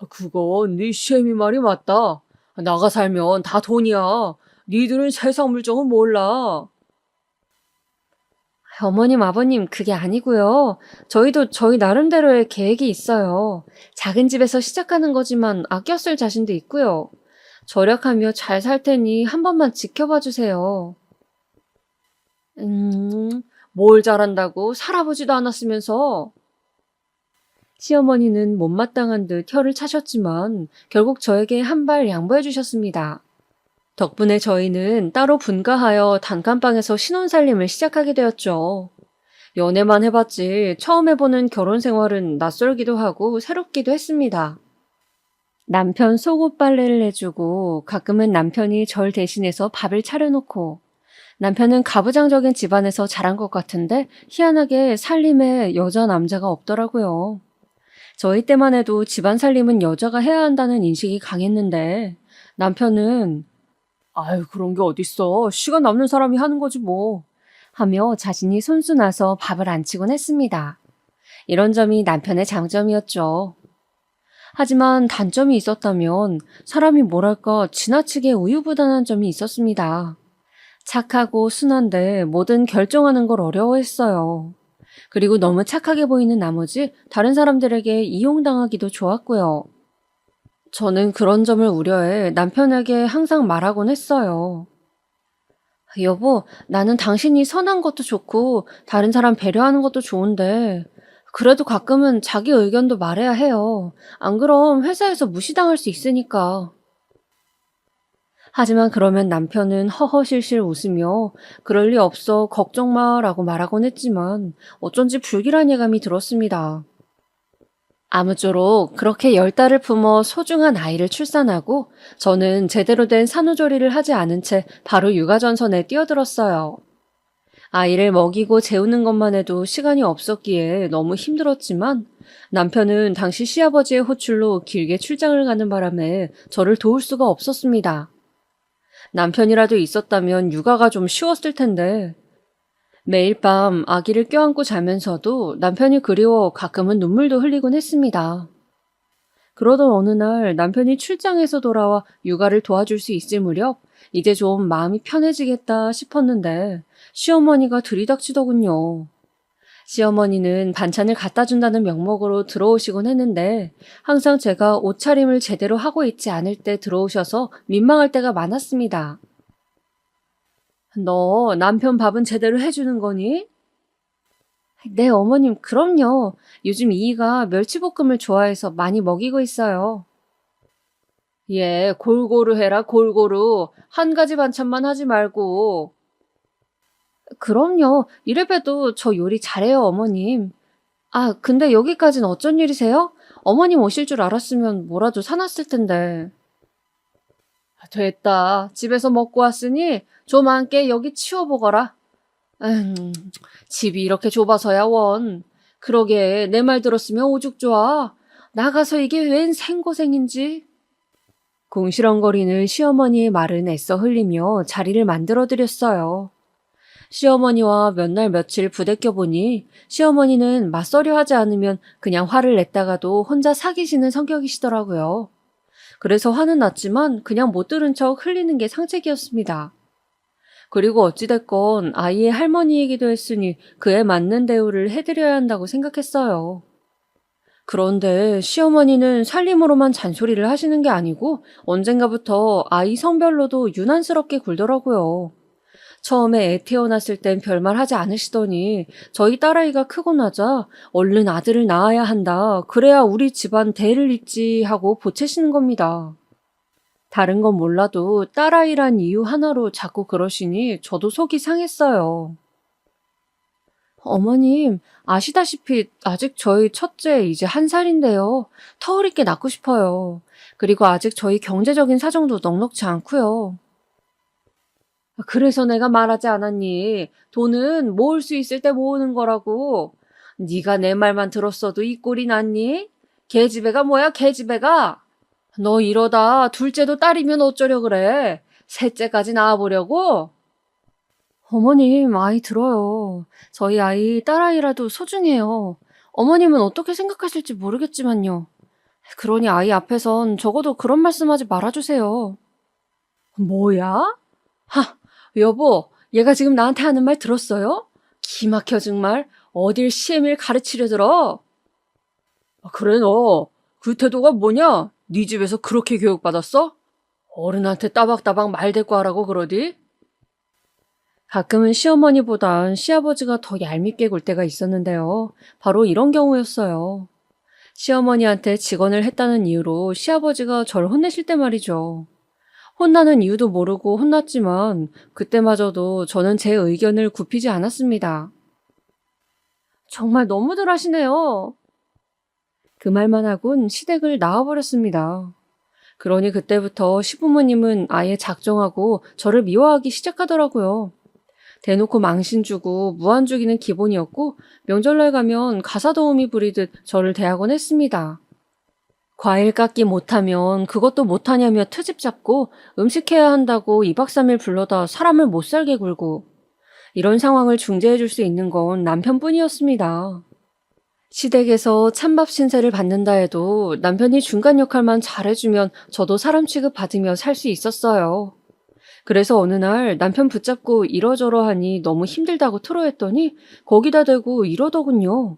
그건 네 시애미 말이 맞다. 나가 살면 다 돈이야. 니들은 세상 물정은 몰라. 어머님, 아버님, 그게 아니고요. 저희도 저희 나름대로의 계획이 있어요. 작은 집에서 시작하는 거지만 아껴 쓸 자신도 있고요. 절약하며 잘 살 테니 한 번만 지켜봐 주세요. 뭘 잘한다고 살아보지도 않았으면서. 시어머니는 못마땅한 듯 혀를 차셨지만 결국 저에게 한 발 양보해 주셨습니다. 덕분에 저희는 따로 분가하여 단칸방에서 신혼살림을 시작하게 되었죠. 연애만 해봤지 처음 해보는 결혼 생활은 낯설기도 하고 새롭기도 했습니다. 남편 속옷 빨래를 해주고 가끔은 남편이 절 대신해서 밥을 차려놓고 남편은 가부장적인 집안에서 자란 것 같은데 희한하게 살림에 여자 남자가 없더라고요. 저희 때만 해도 집안 살림은 여자가 해야 한다는 인식이 강했는데 남편은 아유 그런 게 어딨어. 시간 남는 사람이 하는 거지 뭐. 하며 자신이 손수 나서 밥을 안 치곤 했습니다. 이런 점이 남편의 장점이었죠. 하지만 단점이 있었다면 사람이 뭐랄까 지나치게 우유부단한 점이 있었습니다. 착하고 순한데 뭐든 결정하는 걸 어려워했어요. 그리고 너무 착하게 보이는 나머지 다른 사람들에게 이용당하기도 좋았고요. 저는 그런 점을 우려해 남편에게 항상 말하곤 했어요. 여보, 나는 당신이 선한 것도 좋고 다른 사람 배려하는 것도 좋은데 그래도 가끔은 자기 의견도 말해야 해요. 안 그럼 회사에서 무시당할 수 있으니까. 하지만 그러면 남편은 허허실실 웃으며 그럴 리 없어 걱정 마라고 말하곤 했지만 어쩐지 불길한 예감이 들었습니다. 아무쪼록 그렇게 10달을 품어 소중한 아이를 출산하고 저는 제대로 된 산후조리를 하지 않은 채 바로 육아전선에 뛰어들었어요. 아이를 먹이고 재우는 것만 해도 시간이 없었기에 너무 힘들었지만 남편은 당시 시아버지의 호출로 길게 출장을 가는 바람에 저를 도울 수가 없었습니다. 남편이라도 있었다면 육아가 좀 쉬웠을 텐데 매일 밤 아기를 껴안고 자면서도 남편이 그리워 가끔은 눈물도 흘리곤 했습니다. 그러던 어느 날 남편이 출장에서 돌아와 육아를 도와줄 수 있을 무렵 이제 좀 마음이 편해지겠다 싶었는데 시어머니가 들이닥치더군요. 시어머니는 반찬을 갖다 준다는 명목으로 들어오시곤 했는데 항상 제가 옷차림을 제대로 하고 있지 않을 때 들어오셔서 민망할 때가 많았습니다. 너 남편 밥은 제대로 해주는 거니? 네, 어머님, 그럼요. 요즘 이이가 멸치볶음을 좋아해서 많이 먹이고 있어요. 예, 골고루 해라, 골고루. 한 가지 반찬만 하지 말고. 그럼요. 이래봬도 저 요리 잘해요, 어머님. 아, 근데 여기까진 어쩐 일이세요? 어머님 오실 줄 알았으면 뭐라도 사놨을 텐데. 됐다. 집에서 먹고 왔으니 좀 함께 여기 치워보거라. 집이 이렇게 좁아서야 원. 그러게 내 말 들었으면 오죽 좋아. 나가서 이게 웬 생고생인지. 궁시렁거리는 시어머니의 말은 애써 흘리며 자리를 만들어드렸어요. 시어머니와 몇 날 며칠 부대껴 보니 시어머니는 맞서려 하지 않으면 그냥 화를 냈다가도 혼자 사귀시는 성격이시더라고요. 그래서 화는 났지만 그냥 못 들은 척 흘리는 게 상책이었습니다. 그리고 어찌됐건 아이의 할머니이기도 했으니 그에 맞는 대우를 해드려야 한다고 생각했어요. 그런데 시어머니는 살림으로만 잔소리를 하시는 게 아니고 언젠가부터 아이 성별로도 유난스럽게 굴더라고요. 처음에 애 태어났을 땐 별말 하지 않으시더니 저희 딸아이가 크고 나자 얼른 아들을 낳아야 한다. 그래야 우리 집안 대를 잇지 하고 보채시는 겁니다. 다른 건 몰라도 딸아이란 이유 하나로 자꾸 그러시니 저도 속이 상했어요. 어머님, 아시다시피 아직 저희 첫째 이제 1살인데요. 터울 있게 낳고 싶어요. 그리고 아직 저희 경제적인 사정도 넉넉지 않고요. 그래서 내가 말하지 않았니? 돈은 모을 수 있을 때 모으는 거라고. 네가 내 말만 들었어도 이 꼴이 났니? 계집애가 뭐야, 계집애가? 너 이러다 둘째도 딸이면 어쩌려 그래? 셋째까지 낳아보려고? 어머님, 아이 들어요. 저희 아이 딸아이라도 소중해요. 어머님은 어떻게 생각하실지 모르겠지만요. 그러니 아이 앞에선 적어도 그런 말씀하지 말아주세요. 뭐야? 하, 여보, 얘가 지금 나한테 하는 말 들었어요? 기막혀 정말. 어딜 시애미를 가르치려 들어? 그래 너, 그 태도가 뭐냐? 네 집에서 그렇게 교육받았어? 어른한테 따박따박 말대꾸 하라고 그러디? 가끔은 시어머니보단 시아버지가 더 얄밉게 굴 때가 있었는데요. 바로 이런 경우였어요. 시어머니한테 직언을 했다는 이유로 시아버지가 저를 혼내실 때 말이죠. 혼나는 이유도 모르고 혼났지만 그때마저도 저는 제 의견을 굽히지 않았습니다. 정말 너무들 하시네요. 그 말만 하곤 시댁을 나와버렸습니다. 그러니 그때부터 시부모님은 아예 작정하고 저를 미워하기 시작하더라고요. 대놓고 망신 주고 무안 주기는 기본이었고 명절날 가면 가사도우미 부리듯 저를 대하곤 했습니다. 과일 깎기 못하면 그것도 못하냐며 트집 잡고 음식해야 한다고 2박 3일 불러다 사람을 못 살게 굴고 이런 상황을 중재해 줄 수 있는 건 남편뿐이었습니다. 시댁에서 찬밥 신세를 받는다 해도 남편이 중간 역할만 잘해주면 저도 사람 취급 받으며 살 수 있었어요. 그래서 어느 날 남편 붙잡고 이러저러 하니 너무 힘들다고 토로했더니 거기다 대고 이러더군요.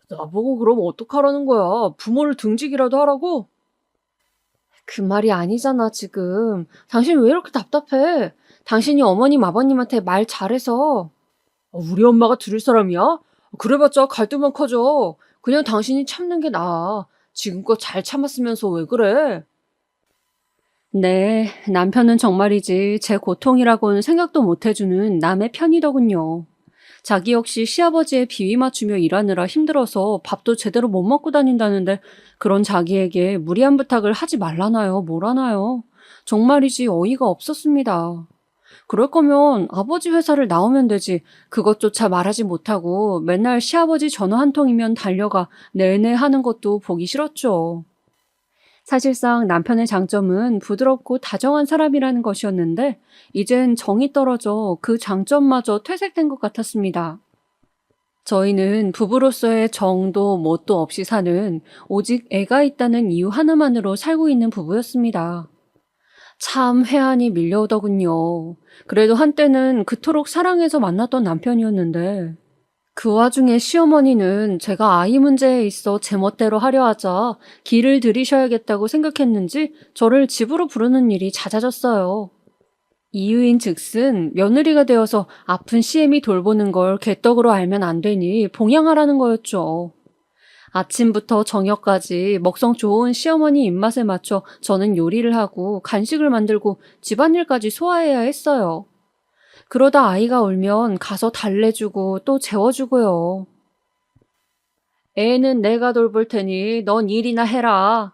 나보고 그럼 어떡하라는 거야? 부모를 등지기라도 하라고? 그 말이 아니잖아, 지금. 당신 왜 이렇게 답답해? 당신이 어머님, 아버님한테 말 잘해서. 우리 엄마가 들을 사람이야? 그래봤자 갈등만 커져. 그냥 당신이 참는 게 나아. 지금껏 잘 참았으면서 왜 그래? 네, 남편은 정말이지 제 고통이라고는 생각도 못 해주는 남의 편이더군요. 자기 역시 시아버지의 비위 맞추며 일하느라 힘들어서 밥도 제대로 못 먹고 다닌다는데 그런 자기에게 무리한 부탁을 하지 말라나요? 뭐라나요? 정말이지 어이가 없었습니다. 그럴 거면 아버지 회사를 나오면 되지 그것조차 말하지 못하고 맨날 시아버지 전화 한 통이면 달려가 내내 하는 것도 보기 싫었죠. 사실상 남편의 장점은 부드럽고 다정한 사람이라는 것이었는데 이젠 정이 떨어져 그 장점마저 퇴색된 것 같았습니다. 저희는 부부로서의 정도 뭣도 없이 사는 오직 애가 있다는 이유 하나만으로 살고 있는 부부였습니다. 참 회한이 밀려오더군요. 그래도 한때는 그토록 사랑해서 만났던 남편이었는데 그 와중에 시어머니는 제가 아이 문제에 있어 제멋대로 하려 하자 길을 들이셔야겠다고 생각했는지 저를 집으로 부르는 일이 잦아졌어요. 이유인 즉슨 며느리가 되어서 아픈 시애미 돌보는 걸 개떡으로 알면 안 되니 봉양하라는 거였죠. 아침부터 저녁까지 먹성 좋은 시어머니 입맛에 맞춰 저는 요리를 하고 간식을 만들고 집안일까지 소화해야 했어요. 그러다 아이가 울면 가서 달래주고 또 재워주고요. 애는 내가 돌볼 테니 넌 일이나 해라.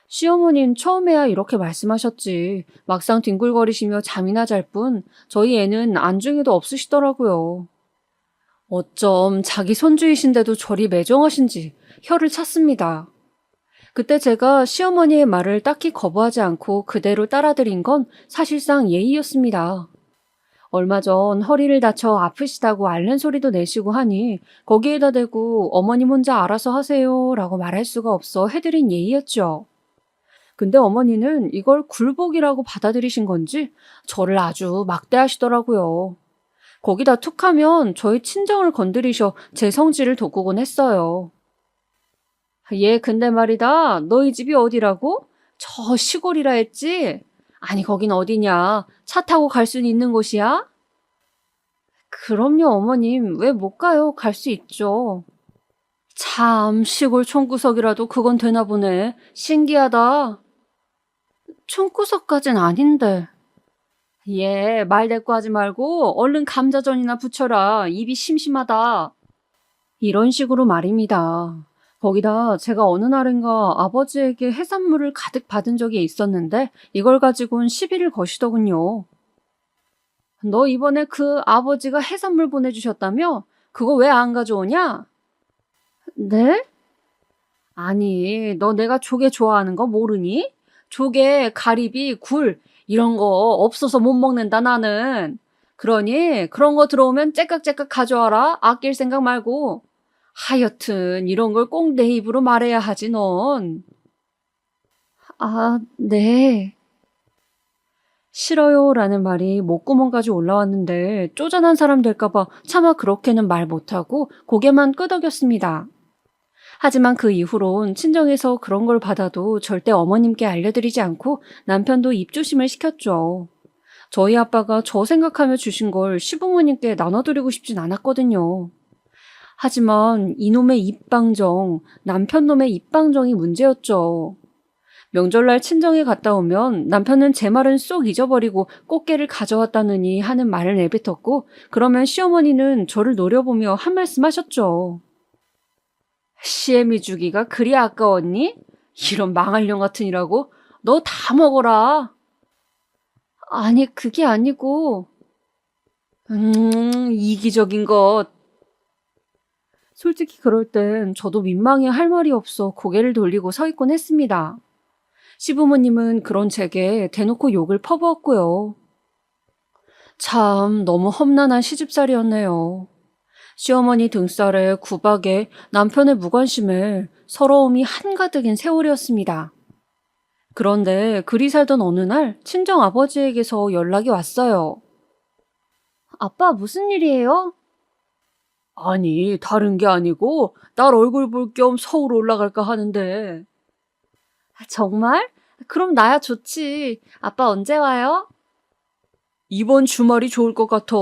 시어머니는 처음에야 이렇게 말씀하셨지. 막상 뒹굴거리시며 잠이나 잘 뿐 저희 애는 안중에도 없으시더라고요. 어쩜 자기 손주이신데도 저리 매정하신지 혀를 찼습니다. 그때 제가 시어머니의 말을 딱히 거부하지 않고 그대로 따라드린 건 사실상 예의였습니다. 얼마 전 허리를 다쳐 아프시다고 앓는 소리도 내시고 하니 거기에다 대고 어머님 혼자 알아서 하세요 라고 말할 수가 없어 해드린 예의였죠. 근데 어머니는 이걸 굴복이라고 받아들이신 건지 저를 아주 막대하시더라고요. 거기다 툭하면 저희 친정을 건드리셔 제 성질을 돋구곤 했어요. 얘 근데 말이다. 너희 집이 어디라고? 저 시골이라 했지? 아니 거긴 어디냐? 차 타고 갈 수 있는 곳이야? 그럼요 어머님. 왜 못 가요? 갈 수 있죠. 참 시골 촌구석이라도 그건 되나 보네. 신기하다. 촌구석까진 아닌데. 얘 말 대꾸하지 말고 얼른 감자전이나 부쳐라. 입이 심심하다. 이런 식으로 말입니다. 거기다 제가 어느 날인가 아버지에게 해산물을 가득 받은 적이 있었는데 이걸 가지고는 시비를 거시더군요. 너 이번에 그 아버지가 해산물 보내주셨다며? 그거 왜 안 가져오냐? 네? 아니, 너 내가 조개 좋아하는 거 모르니? 조개, 가리비, 굴 이런 거 없어서 못 먹는다 나는. 그러니 그런 거 들어오면 째깍째깍 가져와라. 아낄 생각 말고. 하여튼 이런 걸 꼭 내 입으로 말해야 하지 넌. 아, 네. 싫어요 라는 말이 목구멍까지 올라왔는데 쪼잔한 사람 될까봐 차마 그렇게는 말 못하고 고개만 끄덕였습니다. 하지만 그 이후론 친정에서 그런 걸 받아도 절대 어머님께 알려드리지 않고 남편도 입조심을 시켰죠. 저희 아빠가 저 생각하며 주신 걸 시부모님께 나눠드리고 싶진 않았거든요. 하지만 이놈의 입방정, 남편놈의 입방정이 문제였죠. 명절날 친정에 갔다 오면 남편은 제 말은 쏙 잊어버리고 꽃게를 가져왔다느니 하는 말을 내뱉었고 그러면 시어머니는 저를 노려보며 한 말씀 하셨죠. 시애미 주기가 그리 아까웠니? 이런 망할년 같으니라고? 너 다 먹어라. 아니 그게 아니고 이기적인 것. 솔직히 그럴 땐 저도 민망해 할 말이 없어 고개를 돌리고 서 있곤 했습니다. 시부모님은 그런 제게 대놓고 욕을 퍼부었고요. 참 너무 험난한 시집살이였네요. 시어머니 등살에 구박에 남편의 무관심에 서러움이 한가득인 세월이었습니다. 그런데 그리 살던 어느 날 친정 아버지에게서 연락이 왔어요. 아빠 무슨 일이에요? 아니 다른 게 아니고 딸 얼굴 볼 겸 서울 올라갈까 하는데. 정말? 그럼 나야 좋지. 아빠 언제 와요? 이번 주말이 좋을 것 같아.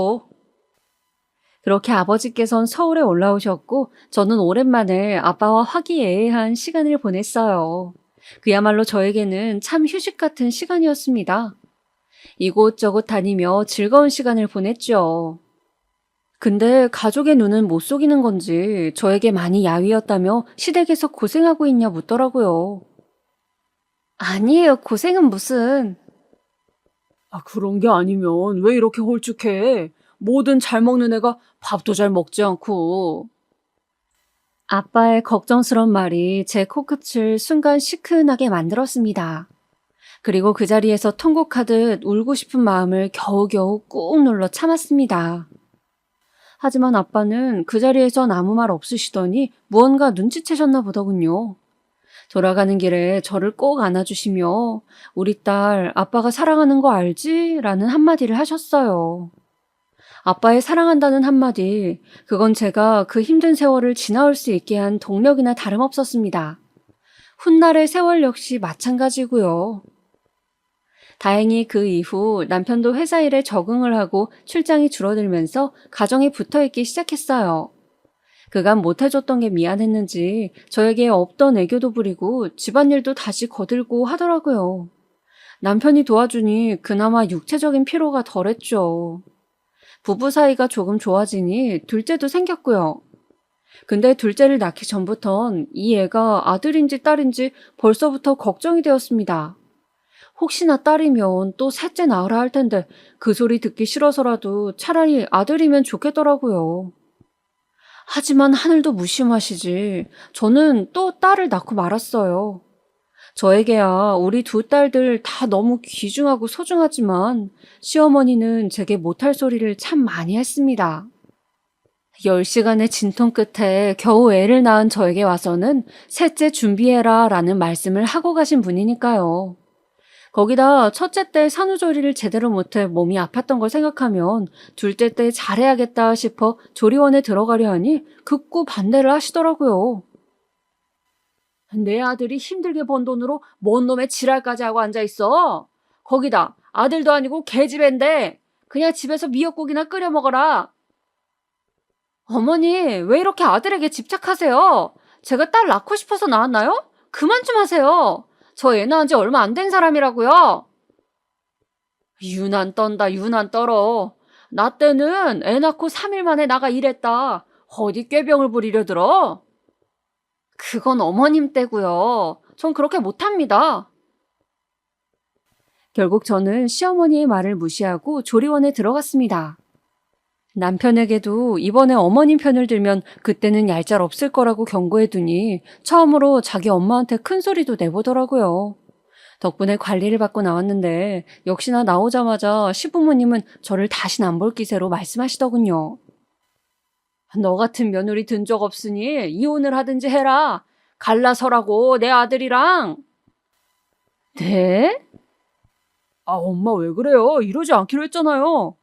그렇게 아버지께선 서울에 올라오셨고 저는 오랜만에 아빠와 화기애애한 시간을 보냈어요. 그야말로 저에게는 참 휴식 같은 시간이었습니다. 이곳저곳 다니며 즐거운 시간을 보냈죠. 근데 가족의 눈은 못 속이는 건지 저에게 많이 야위었다며 시댁에서 고생하고 있냐 묻더라고요. 아니에요. 고생은 무슨. 아, 그런 게 아니면 왜 이렇게 홀쭉해? 뭐든 잘 먹는 애가 밥도 잘 먹지 않고. 아빠의 걱정스런 말이 제 코끝을 순간 시큰하게 만들었습니다. 그리고 그 자리에서 통곡하듯 울고 싶은 마음을 겨우겨우 꾹 눌러 참았습니다. 하지만 아빠는 그 자리에선 아무 말 없으시더니 무언가 눈치채셨나 보더군요. 돌아가는 길에 저를 꼭 안아주시며 우리 딸 아빠가 사랑하는 거 알지? 라는 한마디를 하셨어요. 아빠의 사랑한다는 한마디, 그건 제가 그 힘든 세월을 지나올 수 있게 한 동력이나 다름없었습니다. 훗날의 세월 역시 마찬가지고요. 다행히 그 이후 남편도 회사 일에 적응을 하고 출장이 줄어들면서 가정에 붙어있기 시작했어요. 그간 못해줬던 게 미안했는지 저에게 없던 애교도 부리고 집안일도 다시 거들고 하더라고요. 남편이 도와주니 그나마 육체적인 피로가 덜했죠. 부부 사이가 조금 좋아지니 둘째도 생겼고요. 근데 둘째를 낳기 전부턴 이 애가 아들인지 딸인지 벌써부터 걱정이 되었습니다. 혹시나 딸이면 또 셋째 낳으라 할 텐데 그 소리 듣기 싫어서라도 차라리 아들이면 좋겠더라고요. 하지만 하늘도 무심하시지. 저는 또 딸을 낳고 말았어요. 저에게야 우리 두 딸들 다 너무 귀중하고 소중하지만 시어머니는 제게 못할 소리를 참 많이 했습니다. 10시간의 진통 끝에 겨우 애를 낳은 저에게 와서는 셋째 준비해라 라는 말씀을 하고 가신 분이니까요. 거기다 첫째 때 산후조리를 제대로 못해 몸이 아팠던 걸 생각하면 둘째 때 잘해야겠다 싶어 조리원에 들어가려 하니 극구 반대를 하시더라고요. 내 아들이 힘들게 번 돈으로 뭔 놈의 지랄까지 하고 앉아있어. 거기다 아들도 아니고 개집애인데 그냥 집에서 미역국이나 끓여 먹어라. 어머니, 왜 이렇게 아들에게 집착하세요? 제가 딸 낳고 싶어서 낳았나요? 그만 좀 하세요. 저 애 낳은 지 얼마 안 된 사람이라고요. 유난 떤다, 유난 떨어. 나 때는 애 낳고 3일 만에 나가 일했다. 어디 꾀병을 부리려 들어? 그건 어머님 때고요. 전 그렇게 못합니다. 결국 저는 시어머니의 말을 무시하고 조리원에 들어갔습니다. 남편에게도 이번에 어머님 편을 들면 그때는 얄짤없을 거라고 경고해두니 처음으로 자기 엄마한테 큰 소리도 내보더라고요. 덕분에 관리를 받고 나왔는데 역시나 나오자마자 시부모님은 저를 다신 안 볼 기세로 말씀하시더군요. 너 같은 며느리 든 적 없으니 이혼을 하든지 해라. 갈라서라고 내 아들이랑. 네? 아, 엄마 왜 그래요? 이러지 않기로 했잖아요.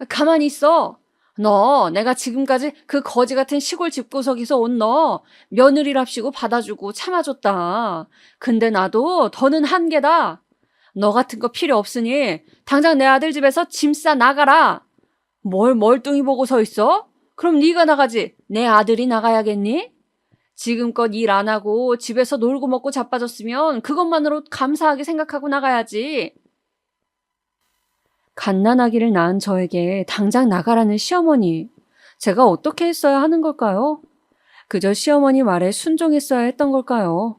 가만히 있어. 너 내가 지금까지 그 거지 같은 시골 집구석에서 온 너 며느리랍시고 받아주고 참아줬다. 근데 나도 더는 한계다. 너 같은 거 필요 없으니 당장 내 아들 집에서 짐 싸 나가라. 뭘 멀뚱히 보고 서 있어? 그럼 네가 나가지. 내 아들이 나가야겠니? 지금껏 일 안 하고 집에서 놀고 먹고 자빠졌으면 그것만으로 감사하게 생각하고 나가야지. 갓난아기를 낳은 저에게 당장 나가라는 시어머니. 제가 어떻게 했어야 하는 걸까요? 그저 시어머니 말에 순종했어야 했던 걸까요?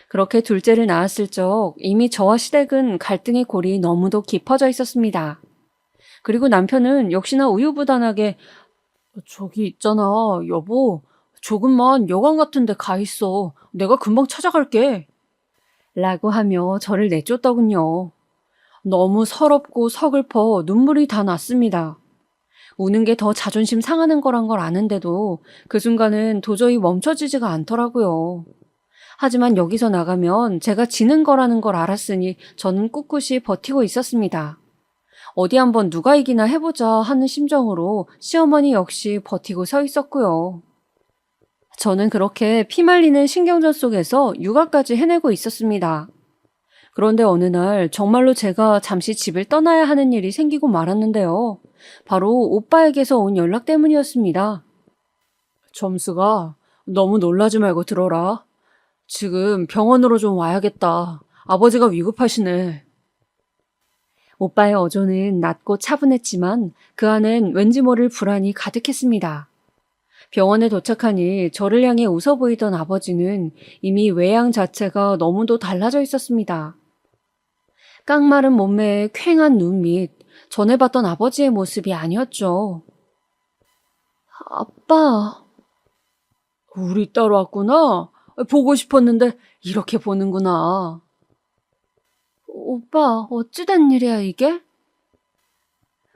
그렇게 둘째를 낳았을 적 이미 저와 시댁은 갈등의 골이 너무도 깊어져 있었습니다. 그리고 남편은 역시나 우유부단하게 저기 있잖아, 여보. 조금만 여관 같은 데 가 있어. 내가 금방 찾아갈게. 라고 하며 저를 내쫓더군요. 너무 서럽고 서글퍼 눈물이 다 났습니다. 우는 게 더 자존심 상하는 거란 걸 아는데도 그 순간은 도저히 멈춰지지가 않더라고요. 하지만 여기서 나가면 제가 지는 거라는 걸 알았으니 저는 꿋꿋이 버티고 있었습니다. 어디 한번 누가 이기나 해보자 하는 심정으로 시어머니 역시 버티고 서 있었고요. 저는 그렇게 피말리는 신경전 속에서 육아까지 해내고 있었습니다. 그런데 어느 날 정말로 제가 잠시 집을 떠나야 하는 일이 생기고 말았는데요. 바로 오빠에게서 온 연락 때문이었습니다. 점수가 너무 놀라지 말고 들어라. 지금 병원으로 좀 와야겠다. 아버지가 위급하시네. 오빠의 어조는 낮고 차분했지만 그 안엔 왠지 모를 불안이 가득했습니다. 병원에 도착하니 저를 향해 웃어 보이던 아버지는 이미 외양 자체가 너무도 달라져 있었습니다. 깡마른 몸매에 퀭한 눈 밑, 전에 봤던 아버지의 모습이 아니었죠. 아빠. 우리 딸 왔구나. 보고 싶었는데 이렇게 보는구나. 오빠, 어찌된 일이야 이게?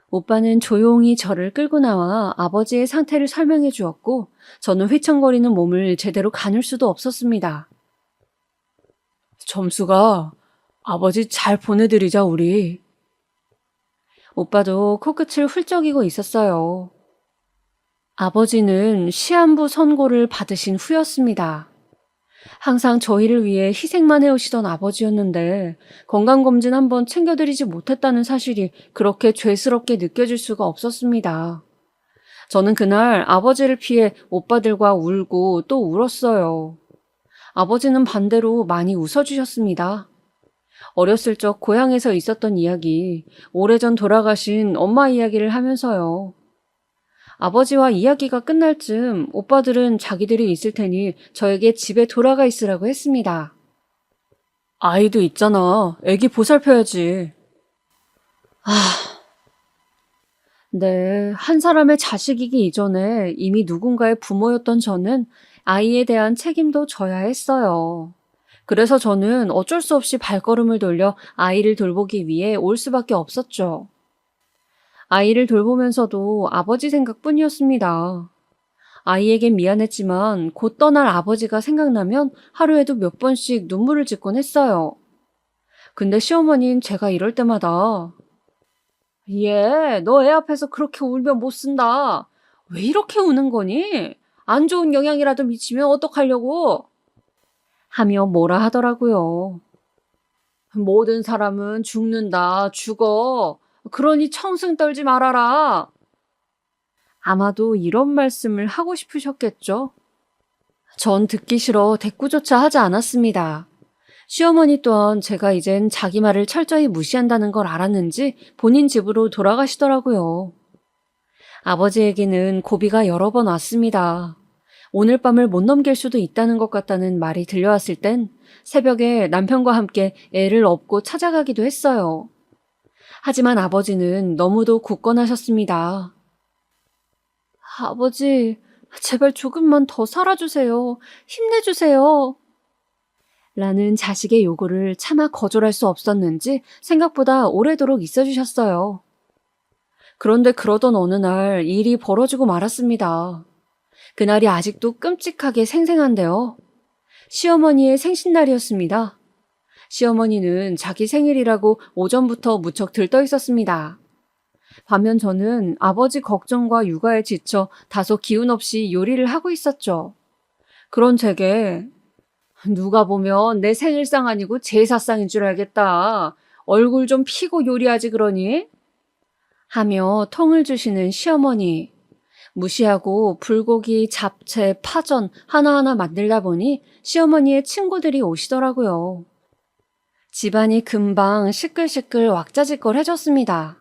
오빠는 조용히 저를 끌고 나와 아버지의 상태를 설명해 주었고 저는 휘청거리는 몸을 제대로 가눌 수도 없었습니다. 점수가 아버지 잘 보내드리자, 우리. 오빠도 코끝을 훌쩍이고 있었어요. 아버지는 시한부 선고를 받으신 후였습니다. 항상 저희를 위해 희생만 해오시던 아버지였는데 건강검진 한번 챙겨드리지 못했다는 사실이 그렇게 죄스럽게 느껴질 수가 없었습니다. 저는 그날 아버지를 피해 오빠들과 울고 또 울었어요. 아버지는 반대로 많이 웃어주셨습니다. 어렸을 적 고향에서 있었던 이야기, 오래전 돌아가신 엄마 이야기를 하면서요. 아버지와 이야기가 끝날 쯤 오빠들은 자기들이 있을 테니 저에게 집에 돌아가 있으라고 했습니다. 아이도 있잖아. 애기 보살펴야지. 네, 한 사람의 자식이기 이전에 이미 누군가의 부모였던 저는 아이에 대한 책임도 져야 했어요. 그래서 저는 어쩔 수 없이 발걸음을 돌려 아이를 돌보기 위해 올 수밖에 없었죠. 아이를 돌보면서도 아버지 생각뿐이었습니다. 아이에겐 미안했지만 곧 떠날 아버지가 생각나면 하루에도 몇 번씩 눈물을 짓곤 했어요. 근데 시어머니는 제가 이럴 때마다 얘, 너 애 앞에서 그렇게 울면 못 쓴다. 왜 이렇게 우는 거니? 안 좋은 영향이라도 미치면 어떡하려고? 하며 뭐라 하더라고요. 모든 사람은 죽는다, 죽어. 그러니 청승 떨지 말아라. 아마도 이런 말씀을 하고 싶으셨겠죠? 전 듣기 싫어 대꾸조차 하지 않았습니다. 시어머니 또한 제가 이젠 자기 말을 철저히 무시한다는 걸 알았는지 본인 집으로 돌아가시더라고요. 아버지에게는 고비가 여러 번 왔습니다. 오늘 밤을 못 넘길 수도 있다는 것 같다는 말이 들려왔을 땐 새벽에 남편과 함께 애를 업고 찾아가기도 했어요. 하지만 아버지는 너무도 굳건하셨습니다. 아버지, 제발 조금만 더 살아주세요. 힘내주세요. 라는 자식의 요구를 차마 거절할 수 없었는지 생각보다 오래도록 있어주셨어요. 그런데 그러던 어느 날 일이 벌어지고 말았습니다. 그날이 아직도 끔찍하게 생생한데요. 시어머니의 생신날이었습니다. 시어머니는 자기 생일이라고 오전부터 무척 들떠 있었습니다. 반면 저는 아버지 걱정과 육아에 지쳐 다소 기운 없이 요리를 하고 있었죠. 그런 제게 누가 보면 내 생일상 아니고 제사상인 줄 알겠다. 얼굴 좀 피고 요리하지 그러니? 하며 통을 주시는 시어머니. 무시하고 불고기, 잡채, 파전 하나하나 만들다 보니 시어머니의 친구들이 오시더라고요. 집안이 금방 시끌시끌 왁자지껄해졌습니다.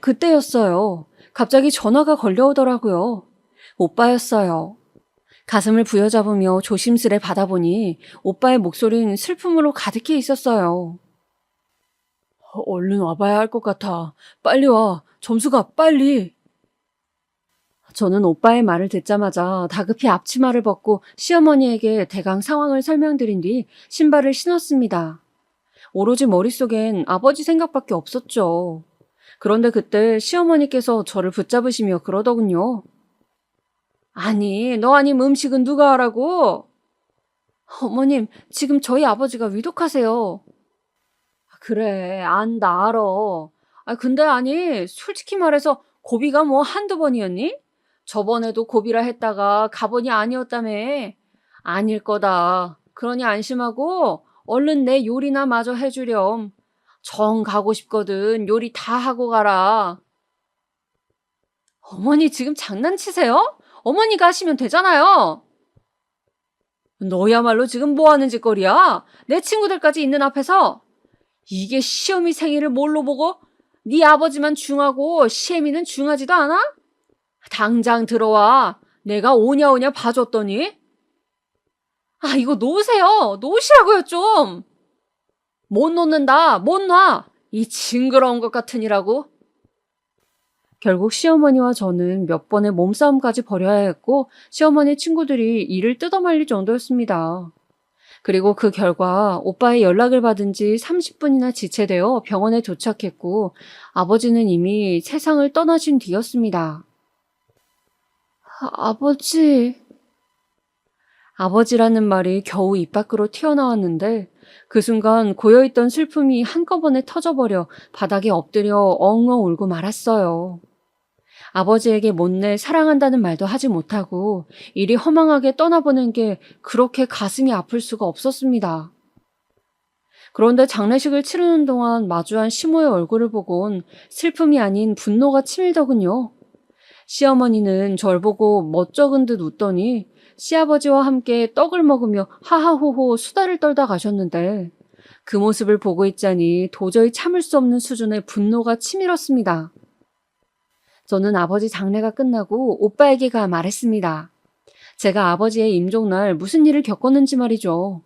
그때였어요. 갑자기 전화가 걸려오더라고요. 오빠였어요. 가슴을 부여잡으며 조심스레 받아보니 오빠의 목소리는 슬픔으로 가득해 있었어요. 얼른 와봐야 할 것 같아. 빨리 와. 점수가 빨리. 저는 오빠의 말을 듣자마자 다급히 앞치마를 벗고 시어머니에게 대강 상황을 설명드린 뒤 신발을 신었습니다. 오로지 머릿속엔 아버지 생각밖에 없었죠. 그런데 그때 시어머니께서 저를 붙잡으시며 그러더군요. 아니, 너 아님 음식은 누가 하라고? 어머님, 지금 저희 아버지가 위독하세요. 그래, 안다, 알아. 근데 아니, 솔직히 말해서 고비가 뭐 한두 번이었니? 저번에도 고비라 했다가 가번이 아니었다며. 아닐 거다. 그러니 안심하고 얼른 내 요리나 마저 해주렴. 정 가고 싶거든. 요리 다 하고 가라. 어머니 지금 장난치세요? 어머니가 하시면 되잖아요. 너야말로 지금 뭐 하는 짓거리야? 내 친구들까지 있는 앞에서. 이게 시어미 생일을 뭘로 보고? 네 아버지만 중하고 시애미는 중하지도 않아? 당장 들어와. 내가 오냐오냐 봐줬더니. 이거 놓으세요. 놓으시라고요 좀. 못 놓는다. 못 놔. 이 징그러운 것 같으니라고. 결국 시어머니와 저는 몇 번의 몸싸움까지 벌여야 했고 시어머니 친구들이 이를 뜯어말릴 정도였습니다. 그리고 그 결과 오빠의 연락을 받은 지 30분이나 지체되어 병원에 도착했고 아버지는 이미 세상을 떠나신 뒤였습니다. 아버지... 아버지라는 말이 겨우 입 밖으로 튀어나왔는데 그 순간 고여있던 슬픔이 한꺼번에 터져버려 바닥에 엎드려 엉엉 울고 말았어요. 아버지에게 못내 사랑한다는 말도 하지 못하고 이리 허망하게 떠나보낸 게 그렇게 가슴이 아플 수가 없었습니다. 그런데 장례식을 치르는 동안 마주한 시모의 얼굴을 보곤 슬픔이 아닌 분노가 치밀더군요. 시어머니는 절 보고 멋쩍은 듯 웃더니 시아버지와 함께 떡을 먹으며 하하호호 수다를 떨다 가셨는데 그 모습을 보고 있자니 도저히 참을 수 없는 수준의 분노가 치밀었습니다. 저는 아버지 장례가 끝나고 오빠에게 말했습니다. 제가 아버지의 임종날 무슨 일을 겪었는지 말이죠.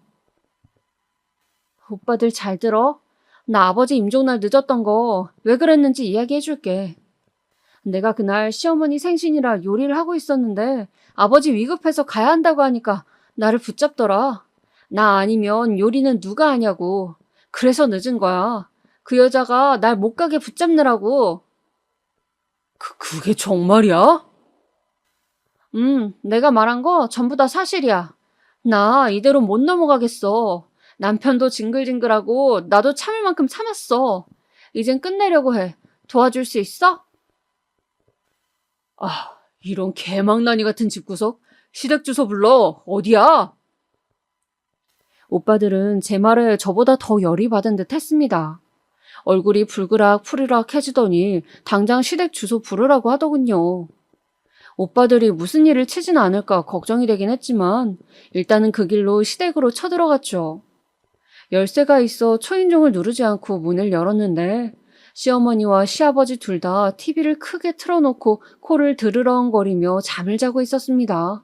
오빠들 잘 들어? 나 아버지 임종날 늦었던 거 왜 그랬는지 이야기해 줄게. 내가 그날 시어머니 생신이라 요리를 하고 있었는데 아버지 위급해서 가야 한다고 하니까 나를 붙잡더라. 나 아니면 요리는 누가 하냐고. 그래서 늦은 거야. 그 여자가 날 못 가게 붙잡느라고. 그게 정말이야? 내가 말한 거 전부 다 사실이야. 나 이대로 못 넘어가겠어. 남편도 징글징글하고 나도 참을 만큼 참았어. 이젠 끝내려고 해. 도와줄 수 있어? 이런 개망나니 같은 집구석? 시댁 주소 불러. 어디야? 오빠들은 제 말에 저보다 더 열이 받은 듯 했습니다. 얼굴이 불그락 푸르락해지더니 당장 시댁 주소 부르라고 하더군요. 오빠들이 무슨 일을 치진 않을까 걱정이 되긴 했지만 일단은 그 길로 시댁으로 쳐들어갔죠. 열쇠가 있어 초인종을 누르지 않고 문을 열었는데 시어머니와 시아버지 둘 다 TV를 크게 틀어놓고 코를 드르렁거리며 잠을 자고 있었습니다.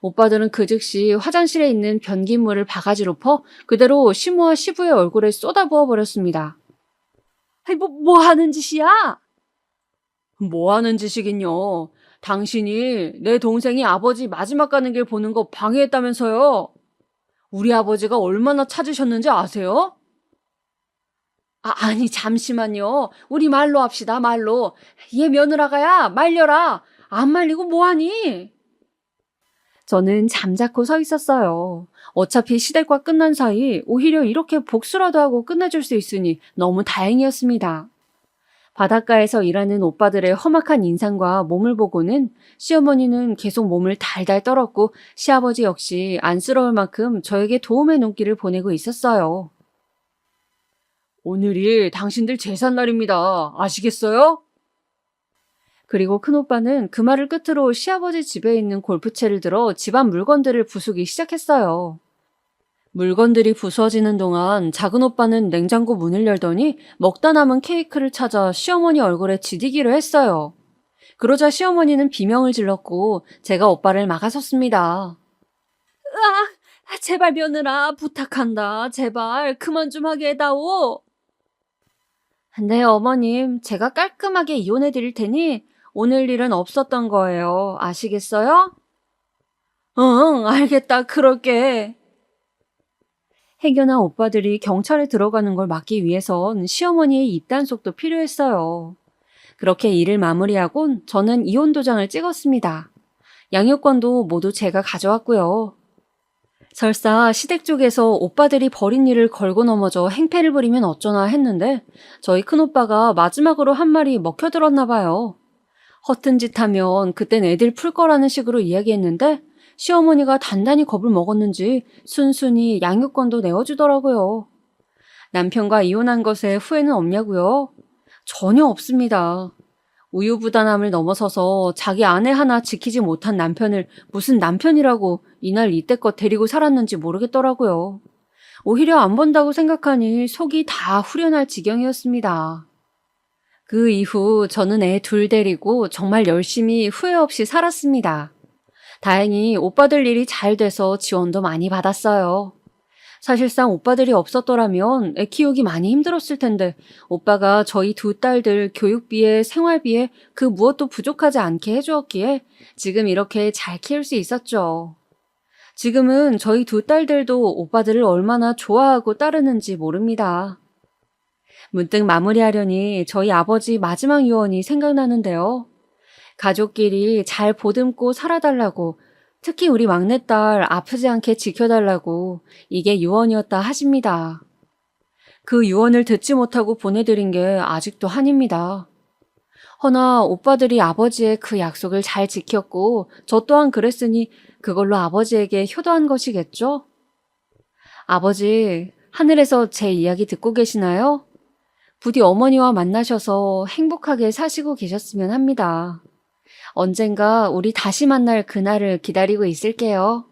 오빠들은 그 즉시 화장실에 있는 변기물을 바가지로 퍼 그대로 시모와 시부의 얼굴에 쏟아부어 버렸습니다. 뭐 하는 짓이야? 뭐 하는 짓이긴요. 당신이 내 동생이 아버지 마지막 가는 길 보는 거 방해했다면서요. 우리 아버지가 얼마나 찾으셨는지 아세요? 아니 잠시만요. 우리 말로 합시다, 말로. 얘 며느라가야 말려라. 안 말리고 뭐하니? 저는 잠자코 서 있었어요. 어차피 시댁과 끝난 사이 오히려 이렇게 복수라도 하고 끝내줄 수 있으니 너무 다행이었습니다. 바닷가에서 일하는 오빠들의 험악한 인상과 몸을 보고는 시어머니는 계속 몸을 달달 떨었고 시아버지 역시 안쓰러울 만큼 저에게 도움의 눈길을 보내고 있었어요. 오늘이 당신들 제삿날입니다. 아시겠어요? 그리고 큰오빠는 그 말을 끝으로 시아버지 집에 있는 골프채를 들어 집안 물건들을 부수기 시작했어요. 물건들이 부서지는 동안 작은 오빠는 냉장고 문을 열더니 먹다 남은 케이크를 찾아 시어머니 얼굴에 지디기로 했어요. 그러자 시어머니는 비명을 질렀고 제가 오빠를 막아섰습니다. 제발 며느라 부탁한다. 제발 그만 좀 하게 해다오. 네 어머님, 제가 깔끔하게 이혼해 드릴 테니 오늘 일은 없었던 거예요. 아시겠어요? 응, 알겠다. 그럴게. 해견아 오빠들이 경찰에 들어가는 걸 막기 위해선 시어머니의 입단속도 필요했어요. 그렇게 일을 마무리하곤 저는 이혼 도장을 찍었습니다. 양육권도 모두 제가 가져왔고요. 설사 시댁 쪽에서 오빠들이 벌인 일을 걸고 넘어져 행패를 부리면 어쩌나 했는데 저희 큰오빠가 마지막으로 한 말이 먹혀들었나 봐요. 허튼 짓 하면 그땐 애들 풀 거라는 식으로 이야기했는데 시어머니가 단단히 겁을 먹었는지 순순히 양육권도 내어주더라고요. 남편과 이혼한 것에 후회는 없냐고요? 전혀 없습니다. 우유부단함을 넘어서서 자기 아내 하나 지키지 못한 남편을 무슨 남편이라고 이날 이때껏 데리고 살았는지 모르겠더라고요. 오히려 안 본다고 생각하니 속이 다 후련할 지경이었습니다. 그 이후 저는 애 둘 데리고 정말 열심히 후회 없이 살았습니다. 다행히 오빠들 일이 잘 돼서 지원도 많이 받았어요. 사실상 오빠들이 없었더라면 애 키우기 많이 힘들었을 텐데 오빠가 저희 두 딸들 교육비에 생활비에 그 무엇도 부족하지 않게 해주었기에 지금 이렇게 잘 키울 수 있었죠. 지금은 저희 두 딸들도 오빠들을 얼마나 좋아하고 따르는지 모릅니다. 문득 마무리하려니 저희 아버지 마지막 유언이 생각나는데요. 가족끼리 잘 보듬고 살아달라고 특히 우리 막내딸 아프지 않게 지켜달라고 이게 유언이었다 하십니다. 그 유언을 듣지 못하고 보내드린 게 아직도 한입니다. 허나 오빠들이 아버지의 그 약속을 잘 지켰고 저 또한 그랬으니 그걸로 아버지에게 효도한 것이겠죠? 아버지, 하늘에서 제 이야기 듣고 계시나요? 부디 어머니와 만나셔서 행복하게 사시고 계셨으면 합니다. 언젠가 우리 다시 만날 그날을 기다리고 있을게요.